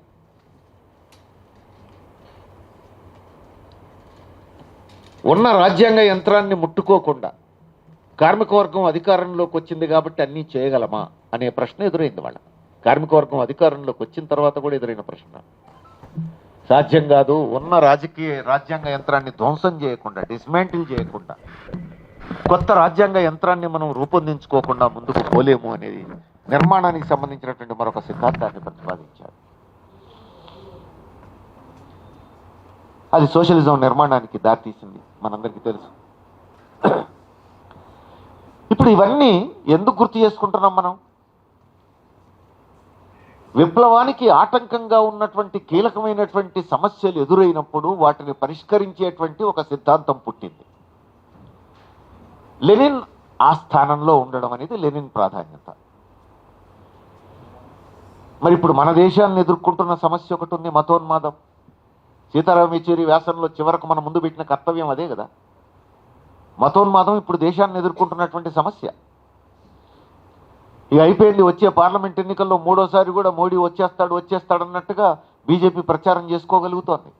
Speaker 1: ఉన్న రాజ్యాంగ యంత్రాన్ని ముట్టుకోకుండా కార్మిక వర్గం అధికారంలోకి వచ్చింది కాబట్టి అన్నీ చేయగలమా అనే ప్రశ్న ఎదురైంది వాళ్ళ. కార్మిక వర్గం అధికారంలోకి వచ్చిన తర్వాత కూడా ఎదురైన ప్రశ్న. సాధ్యం కాదు, ఉన్న రాజ్యాంగ యంత్రాన్ని ధ్వంసం చేయకుండా, డిస్మాంటిల్ చేయకుండా, కొత్త రాజ్యాంగ యంత్రాన్ని మనం రూపొందించుకోకుండా ముందుకు పోలేము అనేది నిర్మాణానికి సంబంధించినటువంటి మరొక సిద్ధాంతాన్ని ప్రతిపాదించారు. అది సోషలిజం నిర్మాణానికి దారితీసింది, మనందరికీ తెలుసు. ఇప్పుడు ఇవన్నీ ఎందుకు గుర్తు చేసుకుంటున్నాం మనం? విప్లవానికి ఆటంకంగా ఉన్నటువంటి కీలకమైనటువంటి సమస్యలు ఎదురైనప్పుడు వాటిని పరిష్కరించేటువంటి ఒక సిద్ధాంతం పుట్టింది. లెనిన్ ఆ స్థానంలో ఉండడం అనేది లెనిన్ ప్రాధాన్యత. మరి ఇప్పుడు మన దేశాన్ని ఎదుర్కొంటున్న సమస్య ఒకటి ఉంది, మతోన్మాదం. సీతారాం యేచూరి వ్యాసంలో చివరకు మన ముందు పెట్టిన కర్తవ్యం అదే కదా. మతోన్మాదం ఇప్పుడు దేశాన్ని ఎదుర్కొంటున్నటువంటి సమస్య. ఇక అయిపోయింది. వచ్చే పార్లమెంట్ ఎన్నికల్లో 3వసారి కూడా మోడీ వచ్చేస్తాడన్నట్టుగా బీజేపీ ప్రచారం చేసుకోగలుగుతోంది.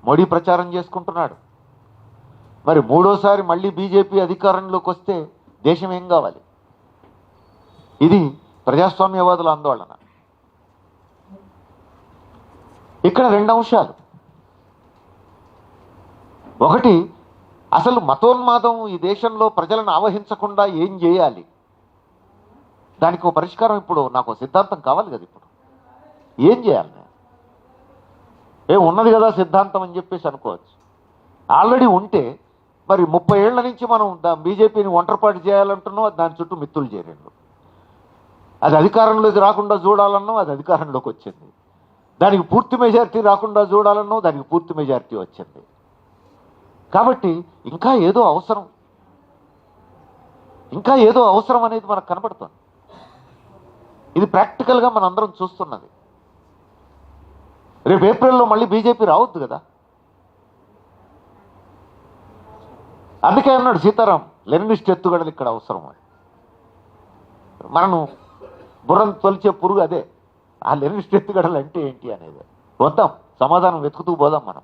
Speaker 1: మోడీ ప్రచారం చేసుకుంటున్నాడు. మరి 3వసారి మళ్ళీ బీజేపీ అధికారంలోకి వస్తే దేశం ఏం కావాలి? ఇది ప్రజాస్వామ్యవాదుల ఆందోళన. ఇక్కడ 2 అంశాలు. ఒకటి, అసలు మతోన్మాదం ఈ దేశంలో ప్రజలను ఆవహించకుండా ఏం చేయాలి? దానికి ఒక పరిష్కారం. ఇప్పుడు నాకు సిద్ధాంతం కావాలి కదా. ఇప్పుడు ఏం చేయాలి? ఉన్నది కదా సిద్ధాంతం అని చెప్పేసి అనుకోవచ్చు. ఆల్రెడీ ఉంటే మరి 30 ఏళ్ల నుంచి మనం బీజేపీని ఒంటరిపాటు చేయాలంటున్నాం, దాని చుట్టూ మిత్తులు చేరేళ్ళు. అది అధికారంలోకి రాకుండా చూడాలన్నాం, అది అధికారంలోకి వచ్చింది. దానికి పూర్తి మెజారిటీ రాకుండా చూడాలన్నాం, దానికి పూర్తి మెజారిటీ వచ్చింది. కాబట్టి ఇంకా ఏదో అవసరం, ఇంకా ఏదో అవసరం అనేది మనకు కనపడుతుంది. ఇది ప్రాక్టికల్గా మనందరం చూస్తున్నది. రేపు ఏప్రిల్లో మళ్ళీ బీజేపీ రావద్దు కదా. అందుకే అన్నాడు సీతారాం, లెనినిస్ట్ ఎత్తుగడలు ఇక్కడ అవసరం అని. మనం బుర్రం తొలిచే పురుగు అదే. ఆ లెనినిస్ట్ ఎత్తుగడలు అంటే ఏంటి అనేది వద్దాం, సమాధానం వెతుకుతూ పోదాం మనం.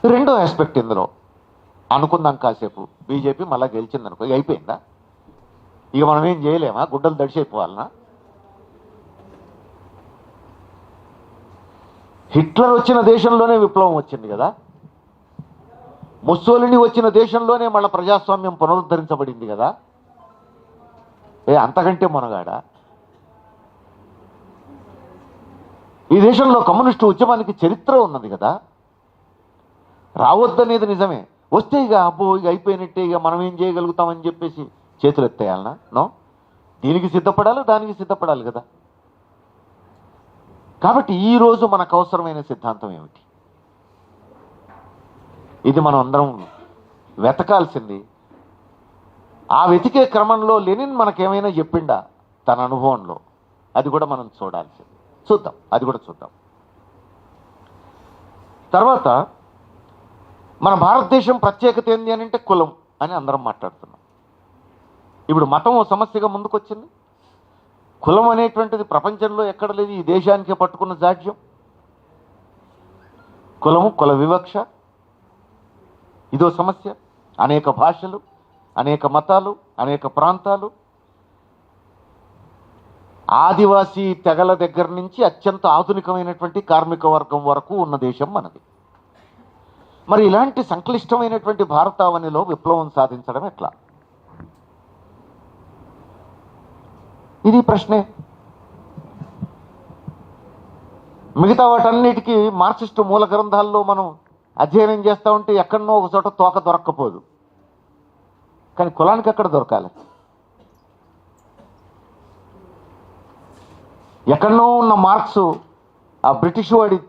Speaker 1: రెండో ఆస్పెక్ట్ ఇందులో అనుకుందాం కాసేపు, బీజేపీ మళ్ళా గెలిచింది అనుకో, అయిపోయిందా? ఇక మనం ఏం చేయలేమా? గుడ్డలు దడిచైపోవాలనా? హిట్లర్ వచ్చిన దేశంలోనే విప్లవం వచ్చింది కదా, ముస్సోలిని వచ్చిన దేశంలోనే మళ్ళీ ప్రజాస్వామ్యం పునరుద్ధరించబడింది కదా. అంతకంటే మొనగాడా? ఈ దేశంలో కమ్యూనిస్టు ఉద్యమానికి చరిత్ర ఉన్నది కదా. రావద్దనేది నిజమే, వస్తే ఇక అబ్బో ఇక అయిపోయినట్టే, ఇక మనం ఏం చేయగలుగుతామని చెప్పేసి చేతులు ఎత్తేయాలనా? నో, దీనికి సిద్ధపడాలి, దానికి సిద్ధపడాలి కదా. కాబట్టి ఈరోజు మనకు అవసరమైన సిద్ధాంతం ఏమిటి? ఇది మనం అందరం వెతకాల్సింది. ఆ వెతికే క్రమంలో లెనిన్ మనకేమైనా చెప్పిండా తన అనుభవంలో? అది కూడా మనం చూడాల్సింది. చూద్దాం, అది కూడా చూద్దాం. తర్వాత మన భారతదేశం ప్రత్యేకత ఏంది అని అంటే కులం అని అందరం మాట్లాడుతున్నాం. ఇప్పుడు మతం ఓ సమస్యగా ముందుకొచ్చింది. కులం అనేటువంటిది ప్రపంచంలో ఎక్కడ లేదు, ఈ దేశానికే పట్టుకున్న జాడ్యం. కులము, కుల వివక్ష, ఇదో సమస్య. అనేక భాషలు, అనేక మతాలు, అనేక ప్రాంతాలు, ఆదివాసీ తెగల దగ్గర నుంచి అత్యంత ఆధునికమైనటువంటి కార్మిక వర్గం వరకు ఉన్న దేశం మనది. మరి ఇలాంటి సంక్లిష్టమైనటువంటి భారతావనిలో విప్లవం సాధించడం ఎట్లా? ఇది ప్రశ్నే. మిగతా వాటన్నిటికీ మార్క్సిస్టు మూల గ్రంథాల్లో మనం అధ్యయనం చేస్తూ ఉంటే ఎక్కడనో ఒక చోట తోక దొరక్కపోదు, కానీ కులానికి ఎక్కడ దొరకాలి? ఎక్కడనో ఉన్న మార్క్స్ ఆ బ్రిటిష్ వాడి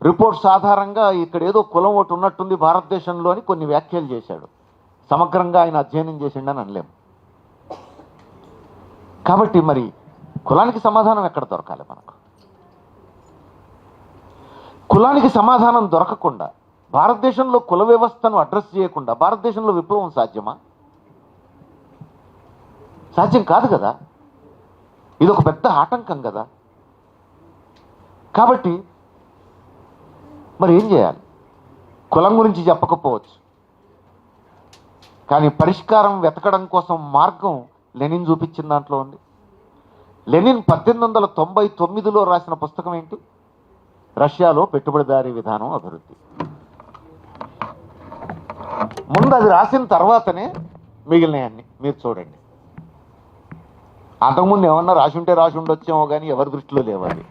Speaker 1: రిపోర్ట్స్ ఆధారంగా ఇక్కడ ఏదో కులం ఒకటి ఉన్నట్టుంది భారతదేశంలో అని కొన్ని వ్యాఖ్యలు చేశాడు. సమగ్రంగా ఆయన అధ్యయనం చేసిండని అనలేము. కాబట్టి మరి కులానికి సమాధానం ఎక్కడ దొరకాలి మనకు? కులానికి సమాధానం దొరకకుండా, భారతదేశంలో కుల వ్యవస్థను అడ్రస్ చేయకుండా భారతదేశంలో విప్లవం సాధ్యమా? సాధ్యం కాదు కదా. ఇది ఒక పెద్ద ఆటంకం కదా. కాబట్టి మరి ఏం చేయాలి? కులం గురించి చెప్పకపోవచ్చు, కానీ పరిష్కారం వెతకడం కోసం మార్గం లెనిన్ చూపించిన దాంట్లో ఉంది. లెనిన్ 1899లో రాసిన పుస్తకం ఏంటి? రష్యాలో పెట్టుబడిదారీ విధానం అభివృద్ధి. ముందు అది రాసిన తర్వాతనే మిగిలినవన్నీ మీరు చూడండి. అంతకుముందు ఏమన్నా రాసి ఉండొచ్చేమో కానీ ఎవరి దృష్టిలో లేవాలి.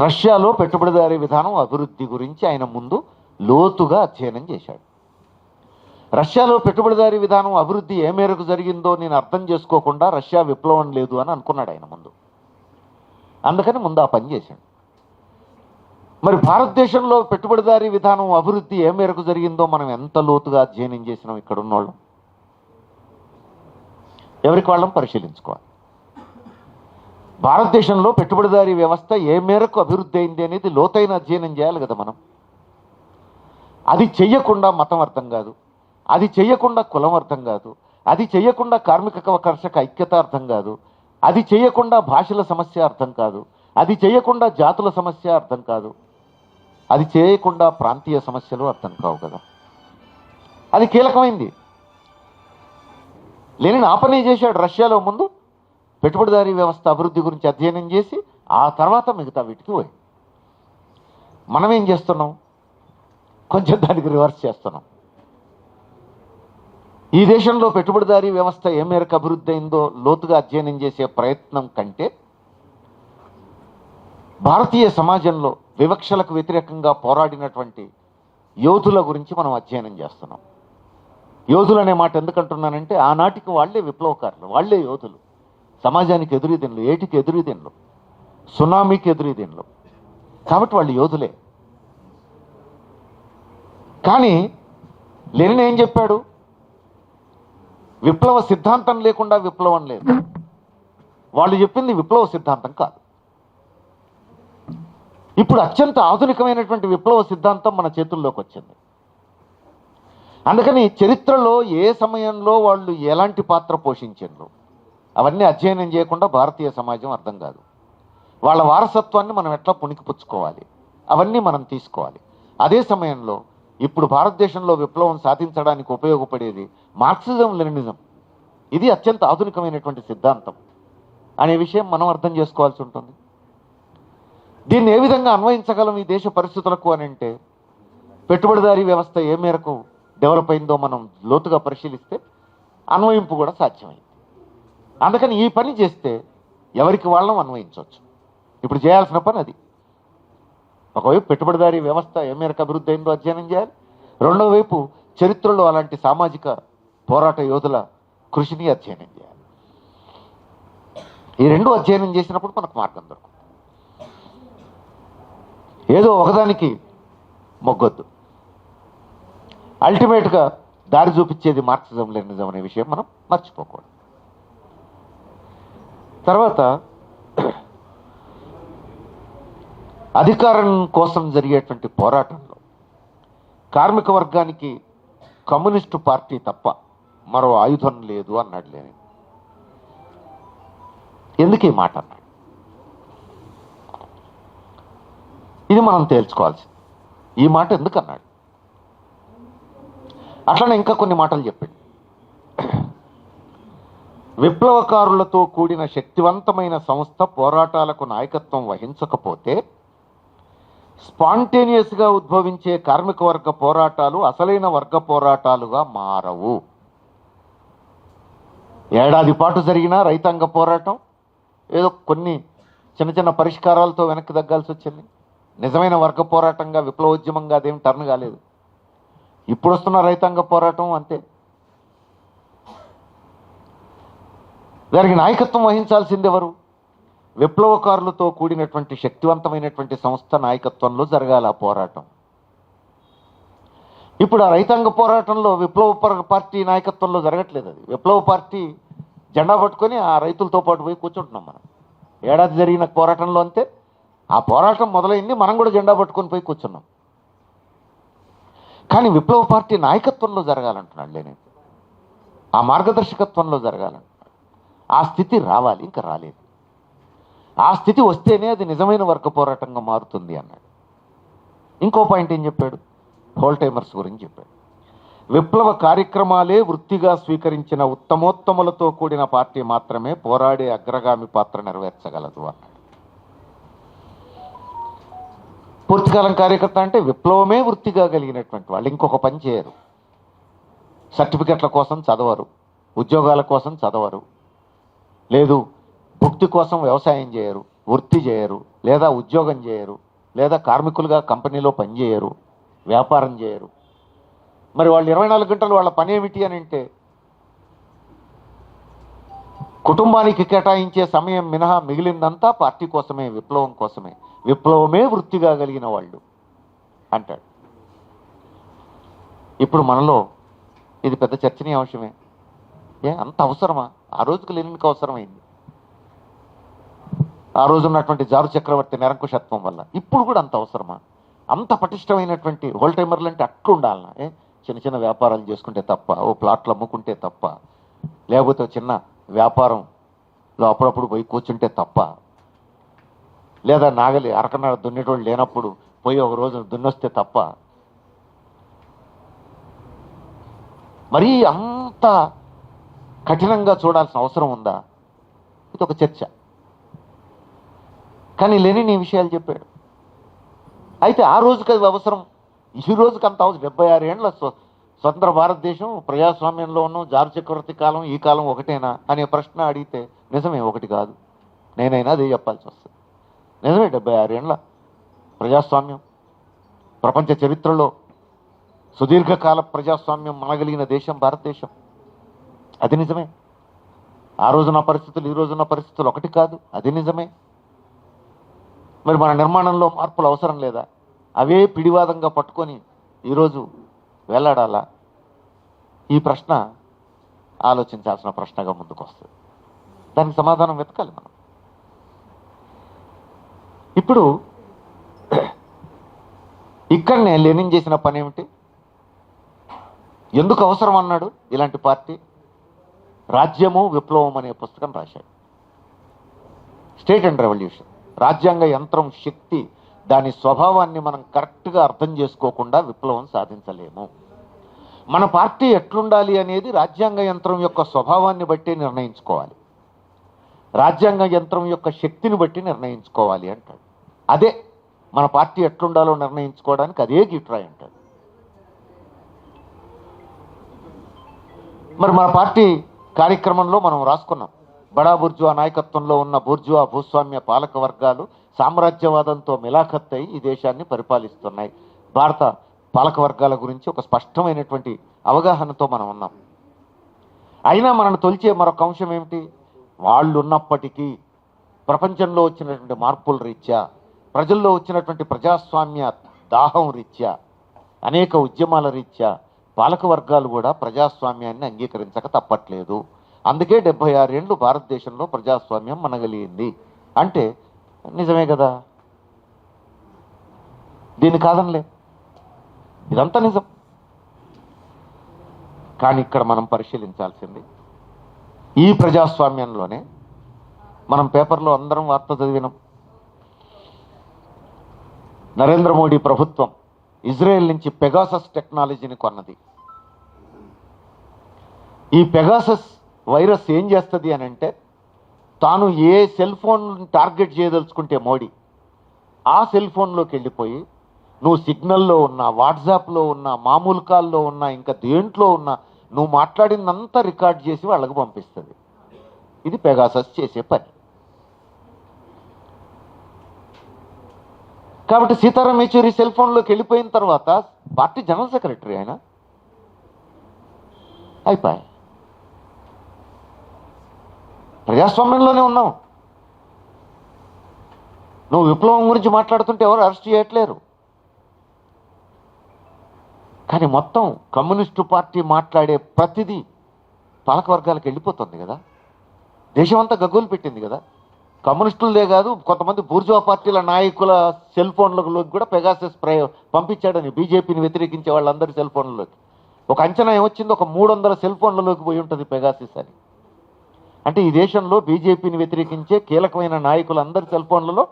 Speaker 1: రష్యాలో పెట్టుబడిదారీ విధానం అభివృద్ధి గురించి ఆయన ముందు లోతుగా అధ్యయనం చేశాడు. రష్యాలో పెట్టుబడిదారీ విధానం అభివృద్ధి ఏ మేరకు జరిగిందో నేను అర్థం చేసుకోకుండా రష్యా విప్లవం లేదు అని అనుకున్నాడు ఆయన ముందు. అందుకని ముందు ఆ పని చేశాడు. మరి భారతదేశంలో పెట్టుబడిదారీ విధానం అభివృద్ధి ఏ మేరకు జరిగిందో మనం ఎంత లోతుగా అధ్యయనం చేసినాం ఇక్కడ ఉన్నోళ్ళం? ఎవరికి వాళ్ళం పరిశీలించుకోవాలి. భారతదేశంలో పెట్టుబడిదారీ వ్యవస్థ ఏ మేరకు అభివృద్ధి అయింది అనేది లోతైన అధ్యయనం చేయాలి కదా మనం. అది చెయ్యకుండా మతం అర్థం కాదు, అది చెయ్యకుండా కులం అర్థం కాదు, అది చెయ్యకుండా కార్మిక కర్షక ఐక్యత అర్థం కాదు, అది చెయ్యకుండా భాషల సమస్య అర్థం కాదు, అది చెయ్యకుండా జాతుల సమస్య అర్థం కాదు, అది చేయకుండా ప్రాంతీయ సమస్యలు అర్థం కావు కదా. అది కీలకమైంది. లెనిన్ ఆ పని చేశాడు. రష్యాలో ముందు పెట్టుబడిదారీ వ్యవస్థ అభివృద్ధి గురించి అధ్యయనం చేసి ఆ తర్వాత మిగతా వీటికి పోయి. మనం ఏం చేస్తున్నాం? కొంచెం దానికి రివర్స్ చేస్తున్నాం. ఈ దేశంలో పెట్టుబడిదారీ వ్యవస్థ ఏ మేరకు అభివృద్ధి అయిందో లోతుగా అధ్యయనం చేసే ప్రయత్నం కంటే భారతీయ సమాజంలో వివక్షలకు వ్యతిరేకంగా పోరాడినటువంటి యోధుల గురించి మనం అధ్యయనం చేస్తున్నాం. యోధులు అనే మాట ఎందుకంటున్నానంటే ఆనాటికి వాళ్లే విప్లవకారులు, వాళ్లే యోధులు. సమాజానికి ఎదురీదిన్లు, ఏటికి ఎదురీదిన్లు, సునామీకి ఎదురీదిన్లు. కాబట్టి వాళ్ళు యోధులే. కానీ లెనిన్ ఏం చెప్పాడు? విప్లవ సిద్ధాంతం లేకుండా విప్లవం లేదు. వాళ్ళు చెప్పింది విప్లవ సిద్ధాంతం కాదు. ఇప్పుడు అత్యంత ఆధునికమైనటువంటి విప్లవ సిద్ధాంతం మన చేతుల్లోకి వచ్చింది. అందుకని చరిత్రలో ఏ సమయంలో వాళ్ళు ఎలాంటి పాత్ర పోషించారు అవన్నీ అధ్యయనం చేయకుండా భారతీయ సమాజం అర్థం కాదు. వాళ్ళ వారసత్వాన్ని మనం ఎట్లా పుణికిపుచ్చుకోవాలి అవన్నీ మనం తీసుకోవాలి. అదే సమయంలో ఇప్పుడు భారతదేశంలో విప్లవం సాధించడానికి ఉపయోగపడేది మార్క్సిజం లెనినిజం. ఇది అత్యంత ఆధునికమైనటువంటి సిద్ధాంతం అనే విషయం మనం అర్థం చేసుకోవాల్సి ఉంటుంది. దీన్ని ఏ విధంగా అన్వయించగలం ఈ దేశ పరిస్థితులకు అని అంటే, పెట్టుబడిదారీ వ్యవస్థ ఏ మేరకు డెవలప్ అయిందో మనం లోతుగా పరిశీలిస్తే అన్వయింపు కూడా సాధ్యమైంది. అందుకని ఈ పని చేస్తే ఎవరికి వాళ్ళం అన్వయించవచ్చు. ఇప్పుడు చేయాల్సిన పని అది. ఒకవైపు పెట్టుబడిదారీ వ్యవస్థ ఏ మేరకు అభివృద్ధి అయిందో అధ్యయనం చేయాలి, రెండో వైపు చరిత్రలో అలాంటి సామాజిక పోరాట యోధుల కృషిని అధ్యయనం చేయాలి. ఈ రెండు అధ్యయనం చేసినప్పుడు మనకు మార్గం దొరుకుతుంది. ఏదో ఒకదానికి మొగ్గొద్దు. అల్టిమేట్గా దారి చూపించేది మార్క్సిజం లెనినిజం అనే విషయం మనం మర్చిపోకూడదు. తర్వాత అధికారం కోసం జరిగేటువంటి పోరాటంలో కార్మిక వర్గానికి కమ్యూనిస్టు పార్టీ తప్ప మరో ఆయుధం లేదు అన్నాడు లెనిన్. ఎందుకు ఈ మాట అన్నాడు? ఇది మనం తేల్చుకోవాల్సింది. ఈ మాట ఎందుకు అన్నాడు? అట్లనే ఇంకా కొన్ని మాటలు చెప్పాడు. విప్లవకారులతో కూడిన శక్తివంతమైన సంస్థ పోరాటాలకు నాయకత్వం వహించకపోతే స్పాంటేనియస్గా ఉద్భవించే కార్మిక వర్గ పోరాటాలు అసలైన వర్గ పోరాటాలుగా మారవు. ఏడాది పాటు జరిగిన రైతాంగ పోరాటం ఏదో కొన్ని చిన్న చిన్న పరిష్కారాలతో వెనక్కి తగ్గాల్సి వచ్చింది. నిజమైన వర్గ పోరాటంగా విప్లవోద్యమంగా అదేం టర్న్ కాలేదు. ఇప్పుడు వస్తున్న రైతాంగ పోరాటం అంతే. దానికి నాయకత్వం వహించాల్సింది ఎవరు? విప్లవకారులతో కూడినటువంటి శక్తివంతమైనటువంటి సంస్థ నాయకత్వంలో జరగాలి ఆ పోరాటం. ఇప్పుడు ఆ రైతాంగ పోరాటంలో విప్లవ పార్టీ నాయకత్వంలో జరగట్లేదు. అది విప్లవ పార్టీ జెండా పట్టుకొని ఆ రైతులతో పాటు పోయి కూర్చుంటున్నాం మనం. ఏడాది జరిగిన పోరాటంలో అంతే. ఆ పోరాటం మొదలైంది, మనం కూడా జెండా పట్టుకొని పోయి కూర్చున్నాం. కానీ విప్లవ పార్టీ నాయకత్వంలో జరగాలంటున్నాడు లెనిన్. ఆ మార్గదర్శకత్వంలో జరగాలంటున్నాడు. ఆ స్థితి రావాలి, ఇంకా రాలేదు. ఆ స్థితి వస్తేనే అది నిజమైన వర్గ పోరాటంగా మారుతుంది అన్నాడు. ఇంకో పాయింట్ ఏం చెప్పాడు? హోల్ టైమర్స్ గురించి చెప్పాడు. విప్లవ కార్యక్రమాలే వృత్తిగా స్వీకరించిన ఉత్తమోత్తములతో కూడిన పార్టీ మాత్రమే పోరాడే అగ్రగామి పాత్ర నెరవేర్చగలదు అన్నాడు. పూర్తికాలం కార్యకర్త అంటే విప్లవమే వృత్తిగా కలిగినటువంటి వాళ్ళు ఇంకొక పని చేయరు. సర్టిఫికెట్ల కోసం చదవరు, ఉద్యోగాల కోసం చదవరు, లేదు భుక్తి కోసం వ్యవసాయం చేయరు, వృత్తి చేయరు, లేదా ఉద్యోగం చేయరు, లేదా కార్మికులుగా కంపెనీలో పనిచేయరు, వ్యాపారం చేయరు. మరి వాళ్ళు 24 గంటలు వాళ్ళ పని ఏమిటి అని అంటే, కుటుంబానికి కేటాయించే సమయం మినహా మిగిలిందంతా పార్టీ కోసమే, విప్లవం కోసమే. విప్లవమే వృత్తిగా కలిగిన వాళ్ళు అంటాడు. ఇప్పుడు మనలో ఇది పెద్ద చర్చనీయాంశమే. అంత అవసరమా? ఆ రోజుకి లెనిన్కి అవసరమైంది. ఆ రోజు ఉన్నటువంటి జారు చక్రవర్తి నిరంకుశత్వం వల్ల. ఇప్పుడు కూడా అంత అవసరమా? అంత పటిష్టమైనటువంటి హోల్ టైమర్లు అంటే అట్లు ఉండాలనా? చిన్న చిన్న వ్యాపారాలు చేసుకుంటే తప్ప, ఓ ప్లాట్లు అమ్ముకుంటే తప్ప, లేకపోతే చిన్న వ్యాపారంలో అప్పుడప్పుడు పోయి కూర్చుంటే తప్ప, లేదా నాగలి అరకనాడ దున్నేటోళ్ళు లేనప్పుడు పోయి ఒక రోజు దున్నొస్తే తప్ప, మరీ అంత కఠినంగా చూడాల్సిన అవసరం ఉందా? ఇది ఒక చర్చ. కానీ లెనిన్ ఈ విషయాలు చెప్పాడు. అయితే ఆ రోజుకి అది అవసరం, ఈ రోజుకి అంత అవసరం. 76 ఏళ్ల స్వతంత్ర భారతదేశం, ప్రజాస్వామ్యంలో ఉన్న జారు చక్రవర్తి కాలం, ఈ కాలం ఒకటేనా అనే ప్రశ్న అడిగితే నిజమే, ఒకటి కాదు. నేనైనా అదే చెప్పాల్సి వస్తుంది. నిజమే, 76 ఏళ్ల ప్రజాస్వామ్యం, ప్రపంచ చరిత్రలో సుదీర్ఘకాల ప్రజాస్వామ్యం మనగలిగిన దేశం భారతదేశం. అది నిజమే. ఆ రోజున పరిస్థితులు ఈ రోజున్న పరిస్థితులు ఒకటి కాదు, అది నిజమే. మరి మన నిర్మాణంలో మార్పులు అవసరం లేదా? అవే పిడివాదంగా పట్టుకొని ఈరోజు వెళ్ళాడాలా? ఈ ప్రశ్న ఆలోచించాల్సిన ప్రశ్నగా ముందుకు వస్తుంది. దానికి సమాధానం వెతకాలి మనం. ఇప్పుడు ఇక్కడనే లెనిన్ చేసిన పని ఏమిటి? ఎందుకు అవసరం అన్నాడు ఇలాంటి పార్టీ? రాజ్యము విప్లవం అనే పుస్తకం రాశాడు. స్టేట్ అండ్ రెవల్యూషన్, రాజ్యాంగ యంత్రం శక్తి, దాని స్వభావాన్ని మనం కరెక్ట్గా అర్థం చేసుకోకుండా విప్లవం సాధించలేము. మన పార్టీ ఎట్లుండాలి అనేది రాజ్యాంగ యంత్రం యొక్క స్వభావాన్ని బట్టి నిర్ణయించుకోవాలి, రాజ్యాంగ యంత్రం యొక్క శక్తిని బట్టి నిర్ణయించుకోవాలి అంటాడు. అదే మన పార్టీ ఎట్లుండాలో నిర్ణయించుకోవడానికి అదే గిట్రాయ్ అంటాడు. మరి మన పార్టీ కార్యక్రమంలో మనం రాసుకున్నాం, బడా బూర్జువా నాయకత్వంలో ఉన్న బూర్జువా భూస్వామ్య పాలక వర్గాలు సామ్రాజ్యవాదంతో మిలాఖత్తై ఈ దేశాన్ని పరిపాలిస్తున్నాయి. భారత పాలక వర్గాల గురించి ఒక స్పష్టమైనటువంటి అవగాహనతో మనం ఉన్నాం. అయినా మనను తొలిచే మరొక అంశం ఏమిటి? వాళ్ళు ఉన్నప్పటికీ ప్రపంచంలో వచ్చినటువంటి మార్పుల రీత్యా, ప్రజల్లో వచ్చినటువంటి ప్రజాస్వామ్య దాహం రీత్యా, అనేక ఉద్యమాల రీత్యా పాలక వర్గాలు కూడా ప్రజాస్వామ్యాన్ని అంగీకరించక తప్పట్లేదు. అందుకే 76 ఏళ్ళు భారతదేశంలో ప్రజాస్వామ్యం మనగలిగింది అంటే నిజమే కదా, దీన్ని కాదనిలే, ఇదంతా నిజం. కానీ ఇక్కడ మనం పరిశీలించాల్సింది, ఈ ప్రజాస్వామ్యంలోనే మనం పేపర్లో అందరం వార్త చదివినాం, నరేంద్ర మోడీ ప్రభుత్వం ఇజ్రాయెల్ నుంచి పెగాసస్ టెక్నాలజీని కొన్నది. ఈ పెగాసస్ వైరస్ ఏం చేస్తుంది అని అంటే, తాను ఏ సెల్ ఫోన్ టార్గెట్ చేయదలుచుకుంటే మోడీ ఆ సెల్ ఫోన్లోకి వెళ్ళిపోయి నువ్వు సిగ్నల్లో ఉన్నా, వాట్సాప్లో ఉన్నా, మామూలు కాల్లో ఉన్నా, ఇంకా దేంట్లో ఉన్నా నువ్వు మాట్లాడిందంతా రికార్డ్ చేసి వాళ్ళకు పంపిస్తుంది. ఇది పెగాసస్ చేసే పని. కాబట్టి సీతారాం యేచూరి సెల్ ఫోన్లోకి వెళ్ళిపోయిన తర్వాత పార్టీ జనరల్ సెక్రటరీ ఆయన అయిపోయాయి. ప్రజాస్వామ్యంలోనే ఉన్నాం. నువ్వు విప్లవం గురించి మాట్లాడుతుంటే ఎవరు అరెస్ట్ చేయట్లేరు. కానీ మొత్తం కమ్యూనిస్టు పార్టీ మాట్లాడే ప్రతిదీ పాలక వర్గాలకు వెళ్ళిపోతుంది కదా, దేశమంతా గగ్గోలు పెట్టింది కదా. కమ్యూనిస్టులదే కాదు, కొంతమంది బూర్జువా పార్టీల నాయకుల సెల్ ఫోన్లలోకి కూడా పెగాసస్ పంపించాడని బీజేపీని వ్యతిరేకించే వాళ్ళందరి సెల్ ఫోన్లలోకి ఒక అంచనా ఏమొచ్చింది, ఒక 300 సెల్ ఫోన్లలోకి పోయి ఉంటుంది పెగాసస్ అని. అంటే ఈ దేశంలో బీజేపీని వ్యతిరేకించే కీలకమైన నాయకులందరి సెల్ ఫోన్లలో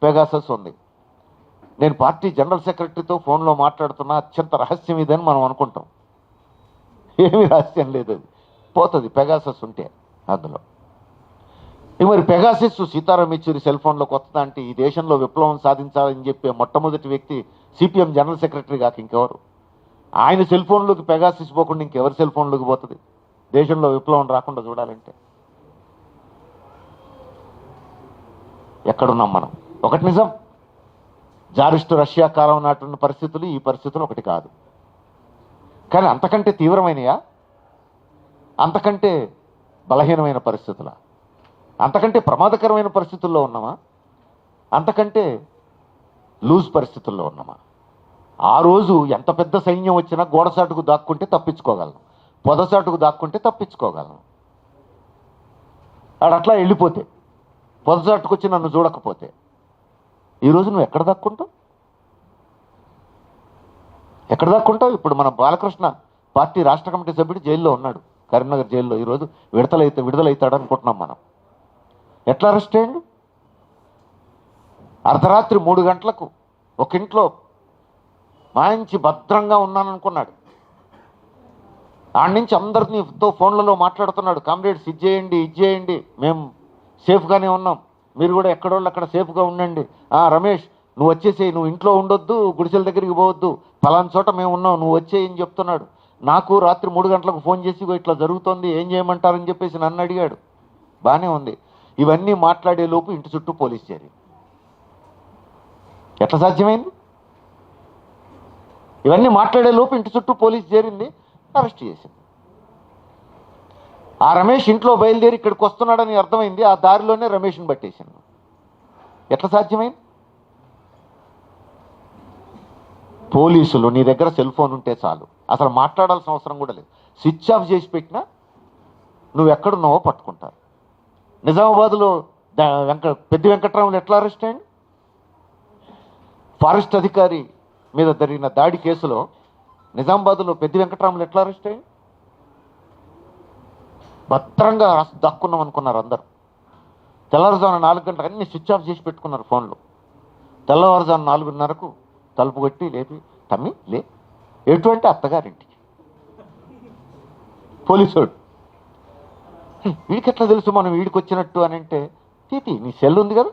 Speaker 1: పెగాసస్ ఉంది. నేను పార్టీ జనరల్ సెక్రటరీతో ఫోన్లో మాట్లాడుతున్నా, అత్యంత రహస్యం ఇదని మనం అనుకుంటాం. ఏమీ రహస్యం లేదు, అది పోతుంది పెగాసస్ ఉంటే అందులో. మరి పెగాసస్ సీతారాం యేచూరి సెల్ ఫోన్లోకి వస్తుందా అంటే, ఈ దేశంలో విప్లవం సాధించాలని చెప్పే మొట్టమొదటి వ్యక్తి సిపిఎం జనరల్ సెక్రటరీ కాక ఇంకెవరు? ఆయన సెల్ ఫోన్లోకి పెగాసస్ పోకుండా ఇంకెవరి సెల్ ఫోన్లోకి పోతుంది దేశంలో విప్లవం రాకుండా చూడాలంటే? ఎక్కడున్నాం మనం? ఒకటి నిజం, జారిస్టు రష్యా కాలం నాటున్న పరిస్థితులు ఈ పరిస్థితులు ఒకటి కాదు. కానీ అంతకంటే తీవ్రమైనయా? అంతకంటే బలహీనమైన పరిస్థితులా? అంతకంటే ప్రమాదకరమైన పరిస్థితుల్లో ఉన్నామా? అంతకంటే లూజ్ పరిస్థితుల్లో ఉన్నామా? ఆ రోజు ఎంత పెద్ద సైన్యం వచ్చినా గోడసాటుకు దాక్కుంటే తప్పించుకోగలను, పొదసాటుకు దాక్కుంటే తప్పించుకోగలను. అట్లా వెళ్ళిపోతే, పొదసాటుకు వచ్చి నన్ను చూడకపోతే, ఈరోజు నువ్వు ఎక్కడ దాక్కుంటావు? ఎక్కడ దాక్కుంటావు? ఇప్పుడు మన బాలకృష్ణ పార్టీ రాష్ట్ర కమిటీ సభ్యుడు జైల్లో ఉన్నాడు, కరీంనగర్ జైల్లో. ఈరోజు విడుదలవుతాడు అనుకుంటున్నాం మనం. ఎట్లా అరెస్ట్ అయ్యండు? అర్ధరాత్రి 3 గంటలకు ఒక ఇంట్లో మంచి భద్రంగా ఉన్నాననుకున్నాడు. ఆడి నుంచి అందరితో ఫోన్లలో మాట్లాడుతున్నాడు, కామ్రేడ్స్ ఇది చేయండి, మేము సేఫ్గానే ఉన్నాం, మీరు కూడా ఎక్కడోళ్ళు అక్కడ సేఫ్గా ఉండండి. రమేష్ నువ్వు వచ్చేసేయి, నువ్వు ఇంట్లో ఉండొద్దు, గుడిసెల దగ్గరికి పోవద్దు, పలానా చోట మేము ఉన్నాం, నువ్వు వచ్చేయని చెప్తున్నాడు. నాకు రాత్రి 3 గంటలకు ఫోన్ చేసి ఇట్లా జరుగుతోంది, ఏం చేయమంటారని చెప్పేసి నన్ను అడిగాడు. బాగానే ఉంది. ఇవన్నీ మాట్లాడే లోపు ఇంటి చుట్టూ పోలీస్ చేరి. ఎట్లా సాధ్యమైంది? ఇవన్నీ మాట్లాడే లోపు ఇంటి చుట్టూ పోలీస్ చేరింది, అరెస్ట్ చేసింది. ఆ రమేష్ ఇంట్లో బయలుదేరి ఇక్కడికి వస్తున్నాడని అర్థమైంది, ఆ దారిలోనే రమేష్ని పట్టేసింది. ఎట్లా సాధ్యమైంది? పోలీసులు నీ దగ్గర సెల్ ఫోన్ ఉంటే చాలు, అసలు మాట్లాడాల్సిన అవసరం కూడా లేదు. స్విచ్ ఆఫ్ చేసి పెట్టినా నువ్వు ఎక్కడున్నావో పట్టుకుంటారు. నిజామాబాద్లో పెద్ద వెంకట్రాములు ఎట్లా అరెస్ట్ అయ్యండి? ఫారెస్ట్ అధికారి మీద జరిగిన దాడి కేసులో నిజామాబాద్లో పెద్ద వెంకట్రాములు ఎట్లా అరెస్ట్ అయ్యి? భద్రంగా దక్కున్నాం అనుకున్నారు అందరూ. తెల్లవారుజామున 4 గంటలకు అన్ని స్విచ్ ఆఫ్ చేసి పెట్టుకున్నారు ఫోన్లు. తెల్లవారుజామున 4:30కు తలుపు కొట్టి లేపి, తమ్మి లే, ఎటువంటి అత్తగారింటికి. పోలీసుడు వీడికి ఎట్లా తెలుసు మనం వీడికి వచ్చినట్టు అని అంటే, తీ నీ సెల్ ఉంది కదా,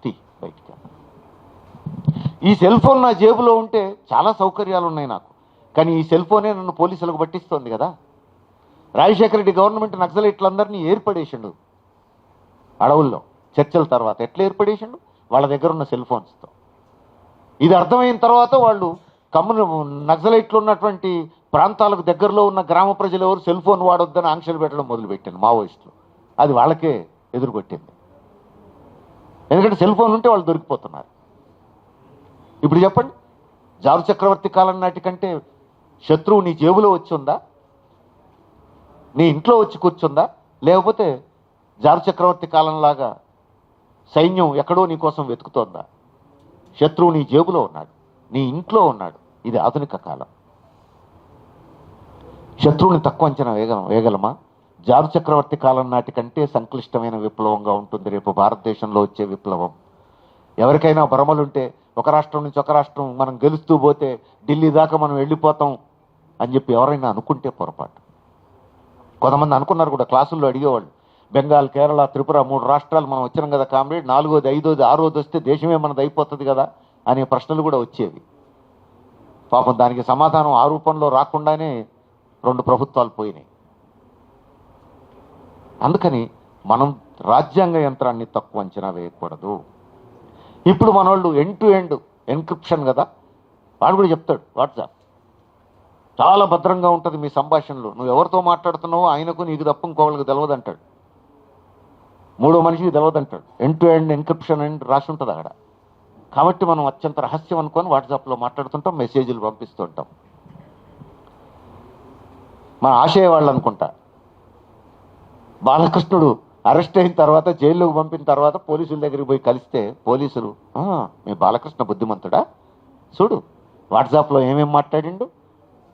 Speaker 1: తీ బయటికి. ఈ సెల్ ఫోన్ నా జేబులో ఉంటే చాలా సౌకర్యాలు ఉన్నాయి నాకు, కానీ ఈ సెల్ ఫోనే నన్ను పోలీసులకు పట్టిస్తోంది కదా. రాజశేఖర రెడ్డి గవర్నమెంట్ నక్సలైట్లందరినీ ఏర్పడేసిండు అడవుల్లో చర్చల తర్వాత. ఎట్లా ఏర్పడేసిండు? వాళ్ళ దగ్గర ఉన్న సెల్ ఫోన్స్తో. ఇది అర్థమైన తర్వాత వాళ్ళు నక్సలైట్లు ఉన్నటువంటి ప్రాంతాలకు దగ్గరలో ఉన్న గ్రామ ప్రజలు ఎవరు సెల్ ఫోన్ వాడొద్దని ఆంక్షలు పెట్టడం మొదలుపెట్టాను మావోయిస్టులు. అది వాళ్ళకే ఎదురుకొట్టింది. ఎందుకంటే సెల్ ఫోన్ ఉంటే వాళ్ళు దొరికిపోతున్నారు. ఇప్పుడు చెప్పండి, జారు చక్రవర్తి కాలం నాటికంటే శత్రువు నీ జేబులో వచ్చి ఉందా, నీ ఇంట్లో వచ్చి కూర్చుందా, లేకపోతే జారు చక్రవర్తి కాలంలాగా సైన్యం ఎక్కడో నీ కోసం వెతుకుతోందా? శత్రువు నీ జేబులో ఉన్నాడు, నీ ఇంట్లో ఉన్నాడు. ఇది ఆధునిక కాలం. శత్రువుని తక్కువ అంచనా వేయగలమా? జారు చక్రవర్తి కాలం నాటికంటే సంక్లిష్టమైన విప్లవంగా ఉంటుంది రేపు భారతదేశంలో వచ్చే విప్లవం. ఎవరికైనా భ్రమలుంటే ఒక రాష్ట్రం నుంచి ఒక రాష్ట్రం మనం గెలుస్తూ పోతే ఢిల్లీ దాకా మనం వెళ్ళిపోతాం అని చెప్పి ఎవరైనా అనుకుంటే పొరపాటు. కొంతమంది అనుకున్నారు కూడా, క్లాసుల్లో అడిగేవాళ్ళు, బెంగాల్, కేరళ, త్రిపుర 3 రాష్ట్రాలు మనం వచ్చినాం కదా కామ్రేడ్, 4వ, 5వ, 6వది వస్తే దేశమే మనది అయిపోతుంది కదా అనే ప్రశ్నలు కూడా వచ్చేవి. పాపం దానికి సమాధానం ఆ రూపంలో రాకుండానే 2 ప్రభుత్వాలు పోయినాయి. అందుకని మనం రాజ్యాంగ యంత్రాన్ని తక్కువ అంచనా వేయకూడదు. ఇప్పుడు మన వాళ్ళు ఎండ్ టు ఎండ్ ఎన్క్రిప్షన్ కదా, వాడు కూడా చెప్తాడు వాట్సాప్ చాలా భద్రంగా ఉంటుంది మీ సంభాషణలు, నువ్వు ఎవరితో మాట్లాడుతున్నావో ఆయనకు నీకు తప్ప ఇంకొకరికి తెలియదంటాడు, 3వ మనిషికి తెలియదంటాడు. ఎండ్ టు ఎండ్ ఎన్క్రిప్షన్ అని రాసి ఉంటుంది అక్కడ. కాబట్టి మనం అత్యంత రహస్యం అనుకొని వాట్సాప్లో మాట్లాడుతుంటాం, మెసేజ్లు పంపిస్తుంటాం. మన ఆశయ వాళ్ళు అనుకుంటా, బాలకృష్ణుడు అరెస్ట్ అయిన తర్వాత జైల్లోకి పంపిన తర్వాత పోలీసుల దగ్గరికి పోయి కలిస్తే పోలీసులు, మీ బాలకృష్ణ బుద్ధిమంతుడా, చూడు వాట్సాప్లో ఏమేమి మాట్లాడిండు,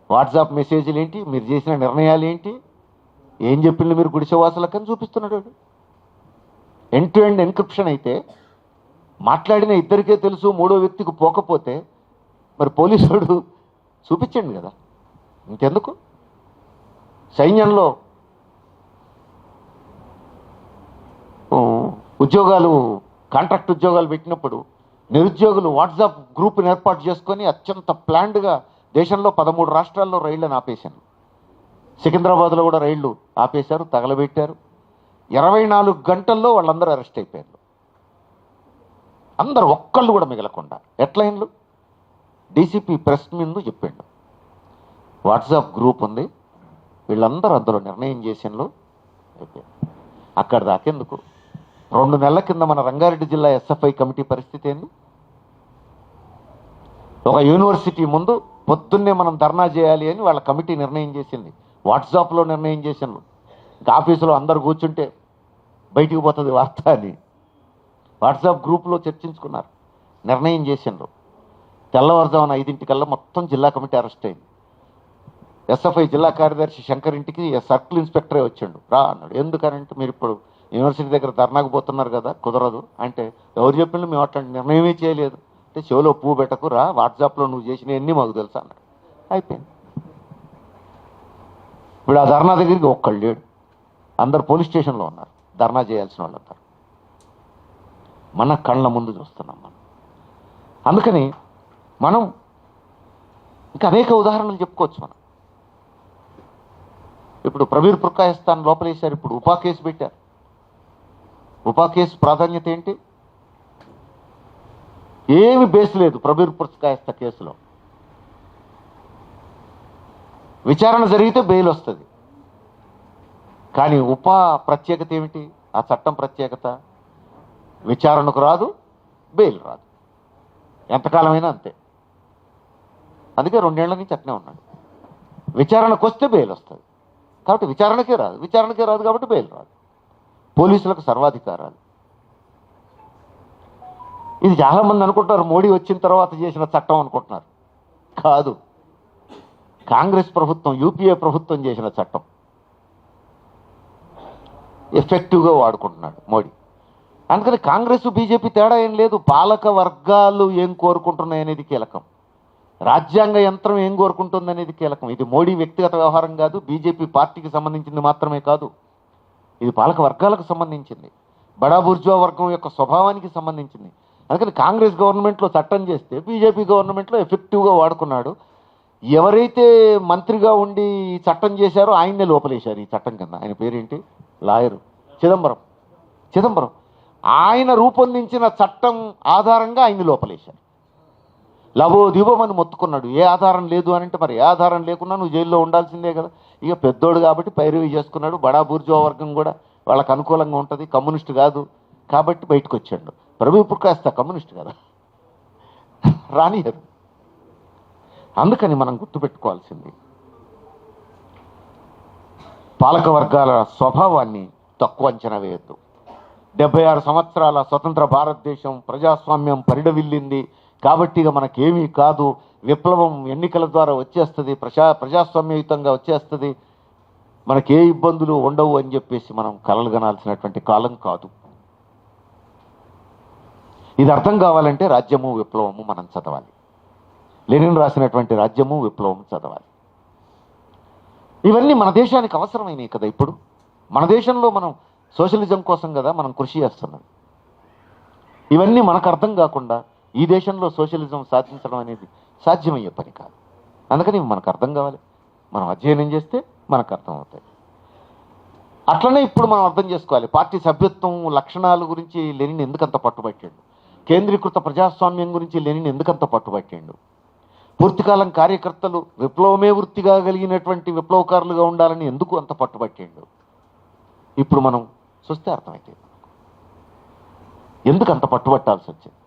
Speaker 1: వాట్సాప్ మెసేజ్లు ఏంటి, మీరు చేసిన నిర్ణయాలు ఏంటి, ఏం చెప్పిండు మీరు గుడిసెవాసులకని చూపిస్తున్నాడు. ఎండ్ టు ఎండ్ ఎన్క్రిప్షన్ అయితే మాట్లాడిన ఇద్దరికే తెలుసు, 3వ వ్యక్తికి పోకపోతే మరి పోలీసుడు చూపించండి కదా. ఇంకెందుకు? సైన్యంలో ఉద్యోగాలు, కాంట్రాక్ట్ ఉద్యోగాలు పెట్టినప్పుడు నిరుద్యోగులు వాట్సాప్ గ్రూప్ని ఏర్పాటు చేసుకొని అత్యంత ప్లాన్డ్గా దేశంలో 13 రాష్ట్రాల్లో రైళ్లను ఆపేశారు. సికింద్రాబాద్లో కూడా రైళ్లు ఆపేశారు, తగలబెట్టారు. 24 గంటల్లో వాళ్ళందరూ అరెస్ట్ అయిపోయారు. అందరు ఒక్కళ్ళు కూడా మిగలకుండా. ఎట్లయిన్లు డీసీపీ ప్రెస్ ముందు చెప్పిండు, వాట్సాప్ గ్రూప్ ఉంది, వీళ్ళందరూ అందులో నిర్ణయం చేసినలు అయిపోయారు. అక్కడ దాకెందుకు? 2 నెలల కింద మన రంగారెడ్డి జిల్లా ఎస్ఎఫ్ఐ కమిటీ పరిస్థితి ఏంది? ఒక యూనివర్సిటీ ముందు పొద్దున్నే మనం ధర్నా చేయాలి అని వాళ్ళ కమిటీ నిర్ణయం చేసింది, వాట్సాప్లో నిర్ణయం చేసినారు. ఇంకా ఆఫీసులో అందరు కూర్చుంటే బయటికి పోతుంది వార్త అని వాట్సాప్ గ్రూప్లో చర్చించుకున్నారు, నిర్ణయం చేసినారు. తెల్లవారుజామున 5 మొత్తం జిల్లా కమిటీ అరెస్ట్ అయింది. ఎస్ఎఫ్ఐ జిల్లా కార్యదర్శి శంకర్ ఇంటికి సర్కిల్ ఇన్స్పెక్టరే వచ్చాడు. రా అన్నాడు. ఎందుకనంటే మీరు ఇప్పుడు యూనివర్సిటీ దగ్గర ధర్నాకు పోతున్నారు కదా, కుదరదు అంటే, ఎవరు చెప్పిండు మేము అట్లాంటి నిర్ణయమే చేయలేదు అంటే, చెవిలో పువ్వు పెట్టకు రా, వాట్సాప్లో నువ్వు చేసినవన్నీ మాకు తెలుసా అన్నాడు. అయిపోయింది. ఇప్పుడు ఆ ధర్నా దగ్గరికి ఒక్కళ్ళు లేడు, అందరు పోలీస్ స్టేషన్లో ఉన్నారు ధర్నా చేయాల్సిన వాళ్ళందరూ. మన కళ్ళ ముందు చూస్తున్నాం మనం. అందుకని మనం ఇంకా అనేక ఉదాహరణలు చెప్పుకోవచ్చు మనం. ఇప్పుడు ప్రవీర్ పుర్కాయస్థాన్ లోపలేశారు, ఇప్పుడు ఉపా కేసు పెట్టారు. ఉపా కేసు ప్రాధాన్యత ఏంటి? ఏమి బేస్ లేదు ప్రవీర్ పుర్కాయస్థ కేసులో. విచారణ జరిగితే బెయిల్ వస్తుంది, కానీ ఉపా ప్రత్యేకత ఏమిటి? ఆ చట్టం ప్రత్యేకత విచారణకు రాదు, బెయిల్ రాదు, ఎంతకాలమైనా అంతే. అందుకే 2 ఏళ్ల నుంచి అట్నే ఉన్నాడు. విచారణకు వస్తే బెయిల్ వస్తుంది కాబట్టి విచారణకే రాదు కాబట్టి బెయిల్ రాదు. పోలీసులకు సర్వాధికారాలు. ఇది చాలామంది అనుకుంటారు మోడీ వచ్చిన తర్వాత చేసిన చట్టం అనుకుంటున్నారు. కాదు, కాంగ్రెస్ ప్రభుత్వం, యూపీఏ ప్రభుత్వం చేసిన చట్టం. ఎఫెక్టివ్గా వాడుకుంటున్నాడు మోడీ. అందుకని కాంగ్రెస్ బీజేపీ తేడా ఏం లేదు. పాలక వర్గాలు ఏం కోరుకుంటున్నాయనేది కీలకం. రాజ్యాంగ యంత్రం ఏం కోరుకుంటుంది అనేది కీలకం. ఇది మోడీ వ్యక్తిగత వ్యవహారం కాదు, బీజేపీ పార్టీకి సంబంధించింది మాత్రమే కాదు. ఇది పాలక వర్గాలకు సంబంధించింది, బడా బుర్జువా వర్గం యొక్క స్వభావానికి సంబంధించింది. అందుకని కాంగ్రెస్ గవర్నమెంట్లో చట్టం చేస్తే బీజేపీ గవర్నమెంట్లో ఎఫెక్టివ్గా వాడుకున్నాడు. ఎవరైతే మంత్రిగా ఉండి ఈ చట్టం చేశారో ఆయన్నే లోపలేశారు ఈ చట్టం కింద. ఆయన పేరేంటి? లాయరు చిదంబరం. ఆయన రూపొందించిన చట్టం ఆధారంగా ఆయన్ని లోపలేశారు. లబోదిబోమని మొత్తుకున్నాడు. ఏ ఆధారం లేదు అని అంటే మరి ఏ ఆధారం లేకున్నా నువ్వు జైల్లో ఉండాల్సిందే కదా. ఇక పెద్దోడు కాబట్టి పైరవీ చేసుకున్నాడు. బడా బూర్జువా వర్గం కూడా వాళ్ళకు అనుకూలంగా ఉంటుంది, కమ్యూనిస్ట్ కాదు కాబట్టి బయటకు వచ్చాడు. ప్రభు ప్రకాశ్ కమ్యూనిస్ట్ కదా, రానియరు. అందుకని మనం గుర్తుపెట్టుకోవాల్సింది పాలక వర్గాల స్వభావాన్ని తక్కువ అంచనా వేయద్దు. 76 సంవత్సరాల స్వతంత్ర భారతదేశం ప్రజాస్వామ్యం పరిడవిల్లింది కాబట్టి ఇక మనకేమీ కాదు, విప్లవం ఎన్నికల ద్వారా వచ్చేస్తుంది, ప్రజాస్వామ్యయుతంగా వచ్చేస్తుంది, మనకే ఇబ్బందులు ఉండవు అని చెప్పేసి మనం కలలుగనాల్సినటువంటి కాలం కాదు. ఇది అర్థం కావాలంటే రాజ్యము విప్లవము మనం చదవాలి. లెనిన్ రాసినటువంటి రాజ్యము విప్లవము చదవాలి. ఇవన్నీ మన దేశానికి అవసరమైనవి కదా. ఇప్పుడు మన దేశంలో మనం సోషలిజం కోసం కదా మనం కృషి చేస్తున్నాం. ఇవన్నీ మనకు అర్థం కాకుండా ఈ దేశంలో సోషలిజం సాధించడం అనేది సాధ్యమయ్యే పని కాదు. అందుకని మనకు అర్థం కావాలి. మనం అధ్యయనం చేస్తే మనకు అర్థం అవుతాయి. అట్లనే ఇప్పుడు మనం అర్థం చేసుకోవాలి పార్టీ సభ్యత్వం లక్షణాల గురించి లెనిన్ ఎందుకంత పట్టుబట్టాడు, కేంద్రీకృత ప్రజాస్వామ్యం గురించి లెనిన్ ఎందుకంత పట్టుబట్టాడు, పూర్తికాలం కార్యకర్తలు విప్లవమే వృత్తిగా కలిగినటువంటి విప్లవకారులుగా ఉండాలని ఎందుకు అంత పట్టుబట్టాడు. ఇప్పుడు మనం చూస్తే అర్థమైంది ఎందుకు అంత పట్టుబట్టాల్సి వచ్చింది.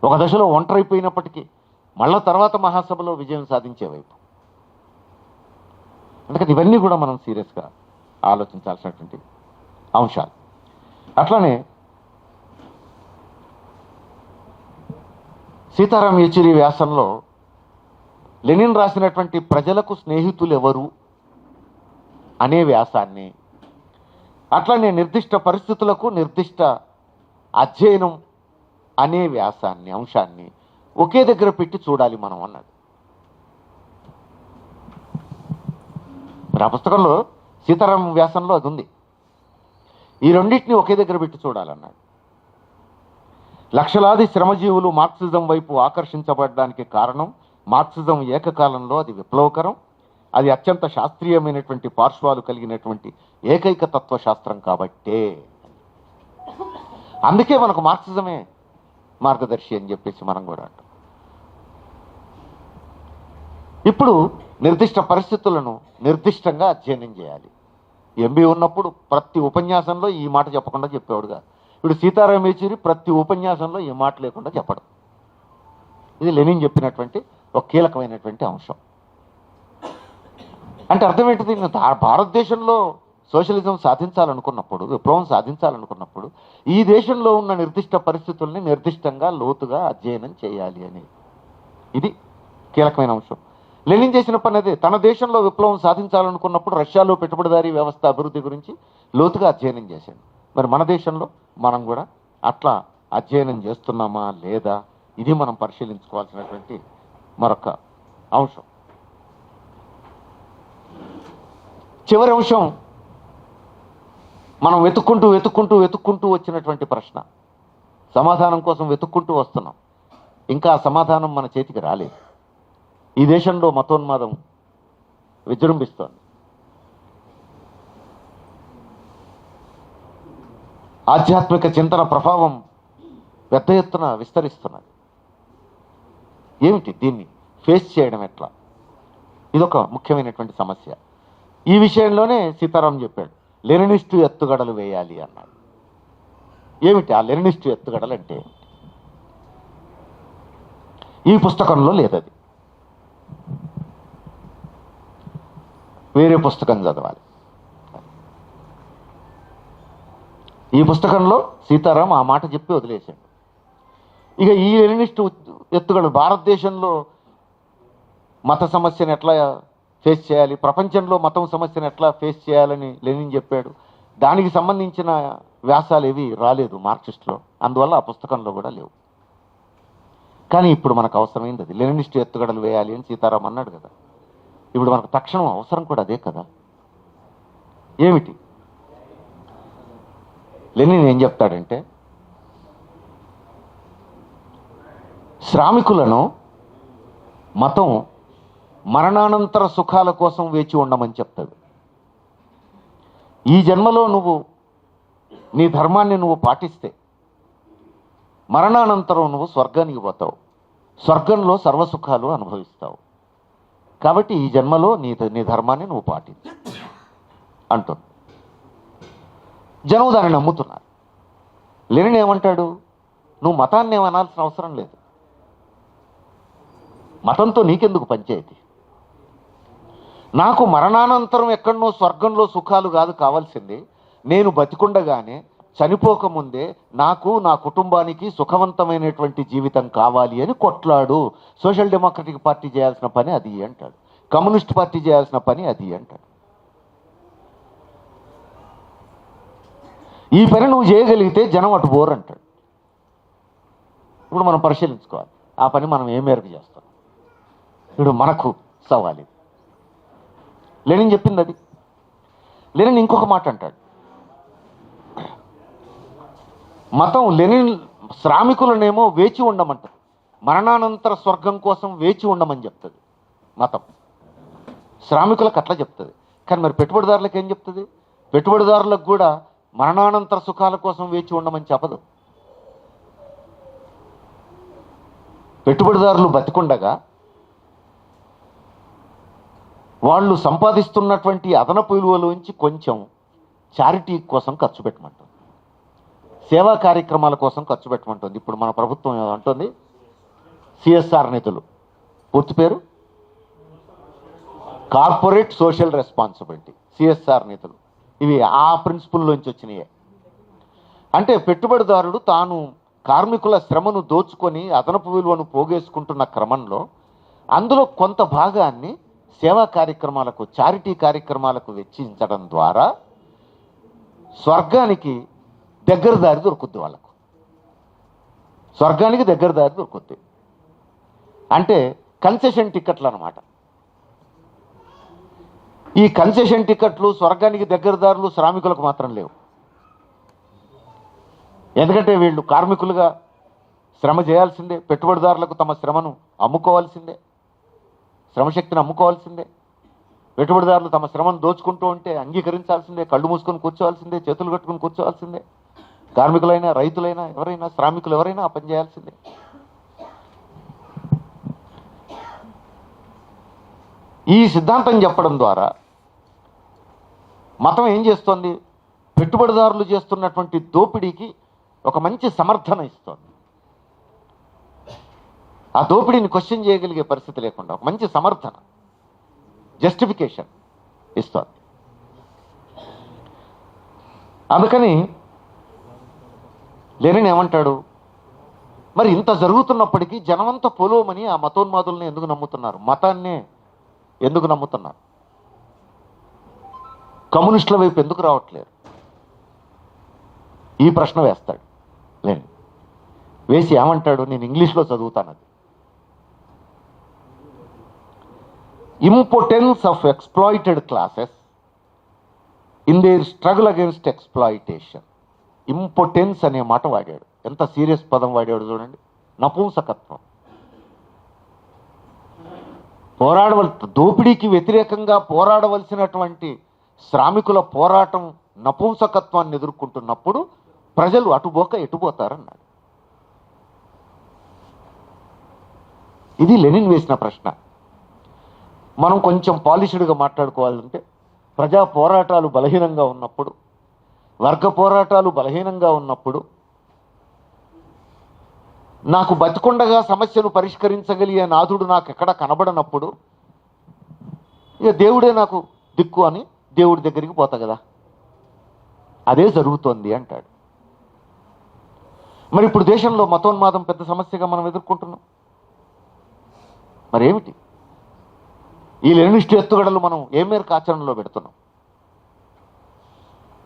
Speaker 1: ఒక దశలో ఒంటరైపోయినప్పటికీ మళ్ళా తర్వాత మహాసభలో విజయం సాధించే వైపు. అందుకని ఇవన్నీ కూడా మనం సీరియస్గా ఆలోచించాల్సినటువంటి అంశాలు. అట్లానే సీతారాం యేచూరి వ్యాసంలో లెనిన్ రాసినటువంటి ప్రజలకు స్నేహితులు ఎవరు అనే వ్యాసాన్ని, అట్లానే నిర్దిష్ట పరిస్థితులకు నిర్దిష్ట అధ్యయనం అనే వ్యాసాన్ని, అంశాన్ని ఒకే దగ్గర పెట్టి చూడాలి మనం అన్నాడు. మరి ఆ పుస్తకంలో సీతారాం వ్యాసంలో అది ఉంది. ఈ రెండింటిని ఒకే దగ్గర పెట్టి చూడాలన్నాడు. లక్షలాది శ్రమజీవులు మార్క్సిజం వైపు ఆకర్షించబడడానికి కారణం మార్క్సిజం ఏకకాలంలో అది విప్లవకరం, అది అత్యంత శాస్త్రీయమైనటువంటి పార్శ్వాలు కలిగినటువంటి ఏకైక తత్వశాస్త్రం కాబట్టే. అందుకే మనకు మార్క్సిజమే మార్గదర్శి అని చెప్పేసి మనం కూడా అంటాం. ఇప్పుడు నిర్దిష్ట పరిస్థితులను నిర్దిష్టంగా అధ్యయనం చేయాలి. ఎంబీ ఉన్నప్పుడు ప్రతి ఉపన్యాసంలో ఈ మాట చెప్పకుండా చెప్పేవాడుగా. ఇప్పుడు సీతారాం యేచూరి ప్రతి ఉపన్యాసంలో ఈ మాట లేకుండా చెప్పడం. ఇది లెనిన్ చెప్పినటువంటి ఒక కీలకమైనటువంటి అంశం. అంటే అర్థం ఏంటిది? భారతదేశంలో సోషలిజం సాధించాలనుకున్నప్పుడు, విప్లవం సాధించాలనుకున్నప్పుడు ఈ దేశంలో ఉన్న నిర్దిష్ట పరిస్థితుల్ని నిర్దిష్టంగా లోతుగా అధ్యయనం చేయాలి అని. ఇది కీలకమైన అంశం. లెనిన్ చేసిన పని అదే. తన దేశంలో విప్లవం సాధించాలనుకున్నప్పుడు రష్యాలో పెట్టుబడిదారీ వ్యవస్థ అభివృద్ధి గురించి లోతుగా అధ్యయనం చేశాడు. మరి మన దేశంలో మనం కూడా అట్లా అధ్యయనం చేస్తున్నామా లేదా, ఇది మనం పరిశీలించుకోవాల్సినటువంటి మరొక అంశం. చివరి అంశం, మనం వెతుక్కుంటూ వచ్చినటువంటి ప్రశ్న, సమాధానం కోసం వెతుక్కుంటూ వస్తున్నాం, ఇంకా సమాధానం మన చేతికి రాలేదు. ఈ దేశంలో మతోన్మాదం విజృంభిస్తోంది. ఆధ్యాత్మిక చింతన ప్రభావం పెద్ద ఎత్తున విస్తరిస్తున్నది. ఏమిటి దీన్ని ఫేస్ చేయడం ఎట్లా? ఇదొక ముఖ్యమైనటువంటి సమస్య. ఈ విషయంలోనే సీతారాం చెప్పాడు లెనినిస్టు ఎత్తుగడలు వేయాలి అన్నాడు. ఏమిటి ఆ లెనినిస్టు ఎత్తుగడలు అంటే? ఈ పుస్తకంలో లేదది. వేరే పుస్తకం చదవాలి. ఈ పుస్తకంలో సీతారాం ఆ మాట చెప్పి వదిలేశాడు. ఇక ఈ లెనినిస్ట్ ఎత్తుగడలు భారతదేశంలో మత సమస్యను ఎట్లా ఫేస్ చేయాలి, ప్రపంచంలో మతం సమస్యను ఎట్లా ఫేస్ చేయాలని లెనిన్ చెప్పాడు. దానికి సంబంధించిన వ్యాసాలు ఏవి రాలేదు మార్క్సిస్ట్లో, అందువల్ల ఆ పుస్తకంలో కూడా లేవు. కానీ ఇప్పుడు మనకు అవసరమైంది అది. లెనినిస్ట్ ఎత్తుగడలు వేయాలి అని సీతారాం అన్నాడు కదా, ఇప్పుడు మనకు తక్షణం అవసరం కూడా అదే కదా. ఏమిటి లెనిన్ ఏం చెప్తాడంటే, శ్రామికులను మతం మరణానంతర సుఖాల కోసం వేచి ఉండమని చెప్తాడు. ఈ జన్మలో నువ్వు నీ ధర్మాన్ని నువ్వు పాటిస్తే మరణానంతరం నువ్వు స్వర్గానికి పోతావు, స్వర్గంలో సర్వసుఖాలు అనుభవిస్తావు. కాబట్టి ఈ జన్మలో నీ ధర్మాన్ని నువ్వు పాటించు అంటుంది. జనం దాన్ని నమ్ముతున్నారు. లెనిన్ ఏమంటాడు, నువ్వు మతాన్ని ఏమనాల్సిన అవసరం లేదు, మతంతో నీకెందుకు పంచాయతీ, నాకు మరణానంతరం ఎక్కడనో స్వర్గంలో సుఖాలు కాదు కావాల్సింది, నేను బతికుండగానే చనిపోకముందే నాకు నా కుటుంబానికి సుఖవంతమైనటువంటి జీవితం కావాలి అని కొట్లాడు. సోషల్ డెమోక్రటిక్ పార్టీ చేయాల్సిన పని అది అంటాడు, కమ్యూనిస్ట్ పార్టీ చేయాల్సిన పని అది అంటాడు. ఈ పని నువ్వు చేయగలిగితే జనం అటు బోర్ అంటాడు. ఇప్పుడు మనం పరిశీలించుకోవాలి ఆ పని మనం ఏ మేరకు చేస్తాం. ఇప్పుడు మనకు సవాల్ ఇది. లెనిన్ చెప్పింది అది. లెనిన్ ఇంకొక మాట అంటాడు, మతం లెనిన్ శ్రామికులనేమో వేచి ఉండమంటది, మరణానంతర స్వర్గం కోసం వేచి ఉండమని చెప్తుంది మతం, శ్రామికులకు అట్లా చెప్తుంది. కానీ మరి పెట్టుబడిదారులకు ఏం చెప్తుంది, పెట్టుబడిదారులకు కూడా మరణానంతర సుఖాల కోసం వేచి ఉండమని చెప్పదు. పెట్టుబడిదారులు బతికుండగా వాళ్ళు సంపాదిస్తున్నటువంటి అదనపు విలువలోంచి కొంచెం చారిటీ కోసం ఖర్చు పెట్టమంటుంది, సేవా కార్యక్రమాల కోసం ఖర్చు పెట్టమంటుంది. ఇప్పుడు మన ప్రభుత్వం ఏమంటుంది, సిఎస్ఆర్ నిధులు, పూర్తి పేరు కార్పొరేట్ సోషల్ రెస్పాన్సిబిలిటీ, సిఎస్ఆర్ నిధులు, ఇవి ఆ ప్రిన్సిపుల్లోంచి వచ్చినాయే. అంటే పెట్టుబడిదారుడు తాను కార్మికుల శ్రమను దోచుకొని అదనపు విలువను పోగేసుకుంటున్న క్రమంలో అందులో కొంత భాగాన్ని సేవా కార్యక్రమాలకు, చారిటీ కార్యక్రమాలకు వెచ్చించడం ద్వారా స్వర్గానికి దగ్గర దారి దొరుకుద్ది, వాళ్ళకు స్వర్గానికి దగ్గర దారి దొరుకుద్ది. అంటే కన్సెషన్ టికెట్లు అన్నమాట. ఈ కన్సెషన్ టికెట్లు స్వర్గానికి దగ్గరదారులు శ్రామికులకు మాత్రం లేవు. ఎందుకంటే వీళ్ళు కార్మికులుగా శ్రమ చేయాల్సిందే, పెట్టుబడిదారులకు తమ శ్రమను అమ్ముకోవాల్సిందే, శ్రమశక్తిని అమ్ముకోవాల్సిందే. పెట్టుబడిదారులు తమ శ్రమను దోచుకుంటూ ఉంటే అంగీకరించాల్సిందే, కళ్ళు మూసుకొని కూర్చోవాల్సిందే, చేతులు కట్టుకుని కూర్చోవాల్సిందే. కార్మికులైనా, రైతులైనా, ఎవరైనా, శ్రామికులు ఎవరైనా ఆ పని చేయాల్సిందే. ఈ సిద్ధాంతం చెప్పడం ద్వారా మతం ఏం చేస్తోంది, పెట్టుబడిదారులు చేస్తున్నటువంటి దోపిడీకి ఒక మంచి సమర్థన ఇస్తోంది. ఆ దోపిడీని క్వశ్చన్ చేయగలిగే పరిస్థితి లేకుండా ఒక మంచి సమర్థన, జస్టిఫికేషన్ ఇస్తోంది. అందుకని లెనిన్ ఏమంటాడు, మరి ఇంత జరుగుతున్నప్పటికీ జనమంతా పొలోమని ఆ మతోన్మాదుల్ని ఎందుకు నమ్ముతున్నారు, మతాన్నే ఎందుకు నమ్ముతున్నారు, కమ్యూనిస్టుల వైపు ఎందుకు రావట్లేరు, ఈ ప్రశ్న వేస్తాడు లెనిన్. వేసి ఏమంటాడు, నేను ఇంగ్లీష్లో చదువుతాను అది. Importance of exploited classes in there struggle against exploitation. Importance అనే మాట వాడాడు. ఎంత సీరియస్ పదం వాడాడు చూడండి, నపుంసకత్వం. దోపిడీకి వ్యతిరేకంగా పోరాడవలసినటువంటి శ్రామికుల పోరాటం నపుంసకత్వాన్ని ఎదుర్కొంటున్నప్పుడు ప్రజలు అటుపోక ఎటుపోతారన్నాడు. ఇది లెనిన్ వేసిన ప్రశ్న. మనం కొంచెం పాలిష్డ్గా మాట్లాడుకోవాలంటే, ప్రజా పోరాటాలు బలహీనంగా ఉన్నప్పుడు, వర్గ పోరాటాలు బలహీనంగా ఉన్నప్పుడు నాకు బతికొండగా సమస్యను పరిష్కరించగలిగే నాథుడు నాకు ఎక్కడ కనబడనప్పుడు ఇక దేవుడే నాకు దిక్కు అని దేవుడి దగ్గరికి పోతా కదా. అదే జరుగుతోంది అంటాడు. మరి ఇప్పుడు దేశంలో మతోన్మాదం పెద్ద సమస్యగా మనం ఎదుర్కొంటున్నాం. మరేమిటి ఈ లెనినిస్ట్ ఎత్తుగడలు మనం ఏ మేరకు ఆచరణలో పెడుతున్నాం?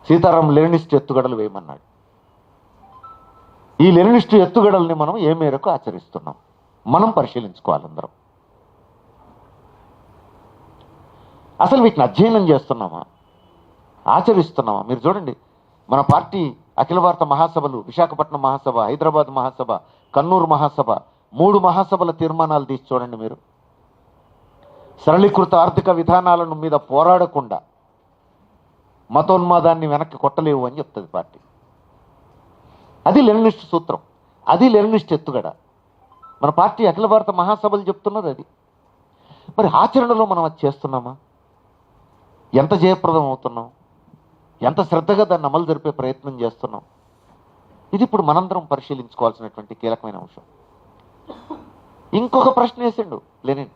Speaker 1: సీతారాం లెనినిస్ట్ ఎత్తుగడలు వేయమన్నాడు. ఈ లెనినిస్ట్ ఎత్తుగడల్ని మనం ఏ మేరకు ఆచరిస్తున్నాం మనం పరిశీలించుకోవాలి అందరం. అసలు వీటిని అధ్యయనం చేస్తున్నామా, ఆచరిస్తున్నామా? మీరు చూడండి, మన పార్టీ అఖిల భారత మహాసభలు, విశాఖపట్నం మహాసభ, హైదరాబాద్ మహాసభ, కన్నూరు మహాసభ, 3 మహాసభల తీర్మానాలు తీసి చూడండి మీరు. సరళీకృత ఆర్థిక విధానాలను మీద పోరాడకుండా మతోన్మాదాన్ని వెనక్కి కొట్టలేవు అని చెప్తుంది పార్టీ. అది లెనినిస్ట్ సూత్రం, అది లెనినిస్ట్ ఎత్తుగడ. మన పార్టీ అఖిల భారత మహాసభలు చెప్తున్నది అది. మరి ఆచరణలో మనం అది చేస్తున్నామా? ఎంత జయప్రదం అవుతున్నాం? ఎంత శ్రద్ధగా దాన్ని అమలు జరిపే ప్రయత్నం చేస్తున్నాం? ఇది ఇప్పుడు మనందరం పరిశీలించుకోవాల్సినటువంటి కీలకమైన అంశం. ఇంకొక ప్రశ్న వేసిండు లెనిన్.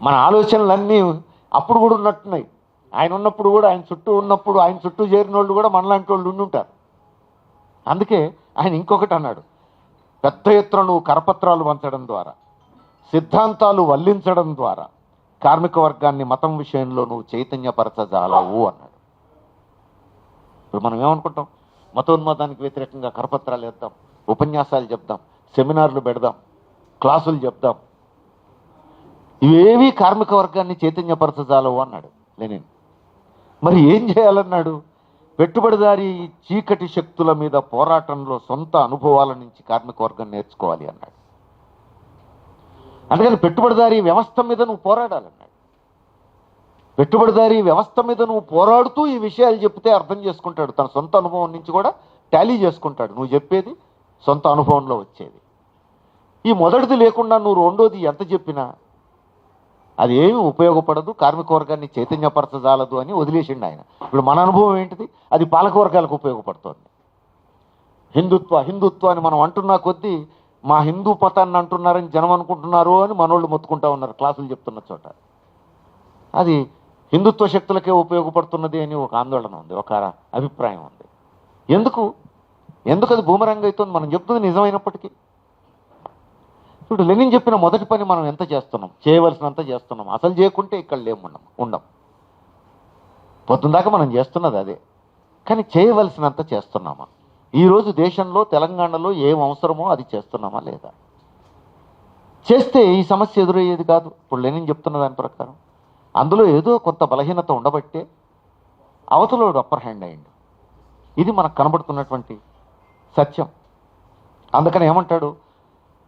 Speaker 1: మన ఆలోచనలన్నీ అప్పుడు కూడా ఉన్నట్టున్నాయి. ఆయన ఉన్నప్పుడు కూడా, ఆయన చుట్టూ ఉన్నప్పుడు, ఆయన చుట్టూ చేరిన వాళ్ళు కూడా మనలాంటి వాళ్ళు ఉండుంటారు. అందుకే ఆయన ఇంకొకటి అన్నాడు, పెద్ద ఎత్తున నువ్వు కరపత్రాలు పంచడం ద్వారా, సిద్ధాంతాలు వల్లించడం ద్వారా కార్మిక వర్గాన్ని మతం విషయంలో నువ్వు చైతన్యపరచజాలవు అన్నాడు. ఇప్పుడు మనం ఏమనుకుంటాం? మతోన్మాదానికి వ్యతిరేకంగా కరపత్రాలు వేద్దాం, ఉపన్యాసాలు చెప్దాం, సెమినార్లు పెడదాం, క్లాసులు చెప్దాం. ఇవేవీ కార్మిక వర్గాన్ని చైతన్యపరచజాలవు అన్నాడు లెనిన్. మరి ఏం చేయాలన్నాడు? పెట్టుబడిదారీ చీకటి శక్తుల మీద పోరాటంలో సొంత అనుభవాల నుంచి కార్మిక వర్గం నేర్చుకోవాలి అన్నాడు. అందుకని పెట్టుబడిదారీ వ్యవస్థ మీద నువ్వు పోరాడాలన్నాడు. పెట్టుబడిదారీ వ్యవస్థ మీద నువ్వు పోరాడుతూ ఈ విషయాలు చెప్తే అర్థం చేసుకుంటాడు. తన సొంత అనుభవం నుంచి కూడా టాలీ చేసుకుంటాడు. నువ్వు చెప్పేది సొంత అనుభవంలో వచ్చేది. ఈ మొదటిది లేకుండా నువ్వు రెండోది ఎంత చెప్పినా అది ఏమి ఉపయోగపడదు, కార్మిక వర్గాన్ని చైతన్యపరచజాలదు అని వదిలేసిండు ఆయన. ఇప్పుడు మన అనుభవం ఏంటిది? అది పాలక వర్గాలకు ఉపయోగపడుతుంది. హిందుత్వ అని మనం అంటున్నా కొద్దీ మా హిందూ మతాన్ని అంటున్నారని జనం అనుకుంటున్నారు అని మనోళ్ళు మొత్తుకుంటా ఉన్నారు క్లాసులు చెప్తున్న చోట. అది హిందుత్వ శక్తులకే ఉపయోగపడుతున్నది అని ఒక ఆందోళన ఉంది, ఒక అభిప్రాయం ఉంది. ఎందుకు అది బూమరంగ్ అవుతుంది? మనం చెప్తుంది నిజమైనప్పటికీ. ఇప్పుడు లెనిన్ చెప్పిన మొదటి పని మనం ఎంత చేస్తున్నాం? చేయవలసినంత చేస్తున్నాం. అసలు చేయకుంటే ఇక్కడ ఉండం. పొద్దుందాకా మనం చేస్తున్నది అదే. కానీ చేయవలసినంత చేస్తున్నామా? ఈరోజు దేశంలో, తెలంగాణలో ఏం అవసరమో అది చేస్తున్నామా లేదా? చేస్తే ఈ సమస్య ఎదురయ్యేది కాదు. ఇప్పుడు లెనిన్ చెప్తున్న దాని ప్రకారం అందులో ఏదో కొంత బలహీనత ఉండబట్టే అవతలోడు అప్పర్ హ్యాండ్ అయ్యిండు. ఇది మనకు కనబడుతున్నటువంటి సత్యం. అందుకని ఏమంటాడు?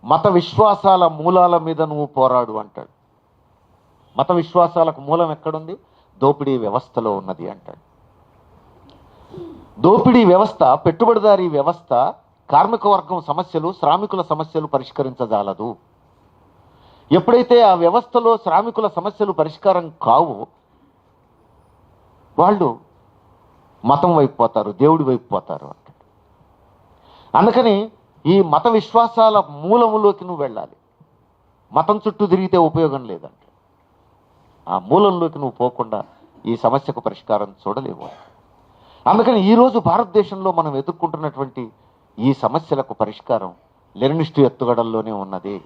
Speaker 1: మత విశ్వాసాల మూలాల మీద నువ్వు పోరాడు అంటాడు. మత విశ్వాసాలకు మూలం ఎక్కడుంది? దోపిడీ వ్యవస్థలో ఉన్నది అంటాడు. దోపిడీ వ్యవస్థ, పెట్టుబడిదారీ వ్యవస్థ కార్మిక వర్గం సమస్యలు, శ్రామికుల సమస్యలు పరిష్కరించజాలదు. ఎప్పుడైతే ఆ వ్యవస్థలో శ్రామికుల సమస్యలు పరిష్కారం కావు, వాళ్ళు మతం వైపు పోతారు, దేవుడి వైపు పోతారు అంటాడు. అందుకని ఈ మత విశ్వాసాల మూలములోకి నువ్వు వెళ్ళాలి. మతం చుట్టూ తిరిగితే ఉపయోగం లేదంట. ఆ మూలంలోకి నువ్వు పోకుండా ఈ సమస్యకు పరిష్కారం చూడలేవు. అందుకని ఈరోజు భారతదేశంలో మనం ఎదుర్కొంటున్నటువంటి ఈ సమస్యలకు పరిష్కారం లెనినిస్టు ఎత్తుగడల్లోనే ఉన్నది.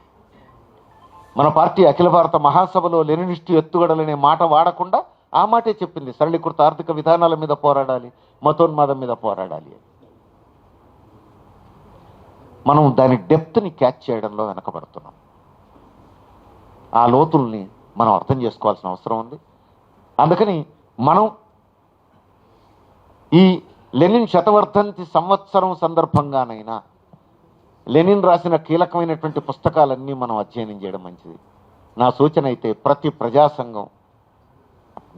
Speaker 1: మన పార్టీ అఖిల భారత మహాసభలో లెనినిస్టు ఎత్తుగడలనే మాట వాడకుండా ఆ మాటే చెప్పింది, సరళీకృత ఆర్థిక విధానాల మీద పోరాడాలి, మతోన్మాదం మీద పోరాడాలి. మనం దాని డెప్త్ని క్యాచ్ చేయడంలో వెనకబడుతున్నాం. ఆ లోతుల్ని మనం అర్థం చేసుకోవాల్సిన అవసరం ఉంది. అందుకని మనం ఈ లెనిన్ శతవర్ధంతి సంవత్సరం సందర్భంగానైనా లెనిన్ రాసిన కీలకమైనటువంటి పుస్తకాలన్నీ మనం అధ్యయనం చేయడం మంచిది. నా సూచన అయితే ప్రతి ప్రజాసంఘం,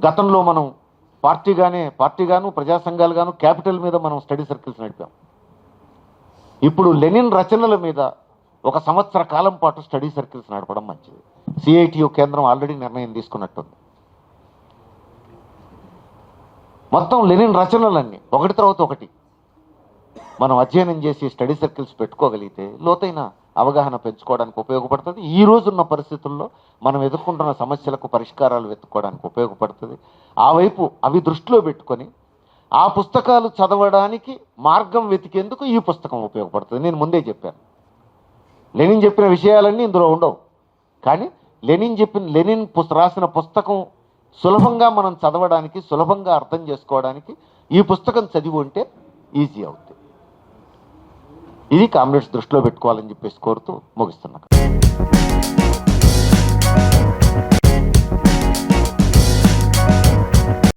Speaker 1: గతంలో మనం పార్టీగాను ప్రజా సంఘాలుగాను క్యాపిటల్ మీద మనం స్టడీ సర్కిల్స్ నడిపాం. ఇప్పుడు లెనిన్ రచనల మీద 1 సంవత్సర కాలం పాటు స్టడీ సర్కిల్స్ నడపడం మంచిది. సిఐటియు కేంద్రం ఆల్రెడీ నిర్ణయం తీసుకున్నట్టుంది. మొత్తం లెనిన్ రచనలన్నీ ఒకటి తర్వాత ఒకటి మనం అధ్యయనం చేసి స్టడీ సర్కిల్స్ పెట్టుకోగలిగితే లోతైన అవగాహన పెంచుకోవడానికి ఉపయోగపడుతుంది. ఈ రోజున్న పరిస్థితుల్లో మనం ఎదుర్కొంటున్న సమస్యలకు పరిష్కారాలు వెతుక్కోవడానికి ఉపయోగపడుతుంది. ఆ వైపు అవి దృష్టిలో పెట్టుకొని ఆ పుస్తకాలు చదవడానికి మార్గం వెతికేందుకు ఈ పుస్తకం ఉపయోగపడుతుంది. నేను ముందే చెప్పాను, లెనిన్ చెప్పిన విషయాలన్నీ ఇందులో ఉండవు. కానీ లెనిన్ రాసిన పుస్తకం సులభంగా మనం చదవడానికి, సులభంగా అర్థం చేసుకోవడానికి ఈ పుస్తకం చదివి ఉంటే ఈజీ అవుతుంది. ఇది కామ్రేడ్స్ దృష్టిలో పెట్టుకోవాలని చెప్పేసి కోరుతూ ముగిస్తున్నాను.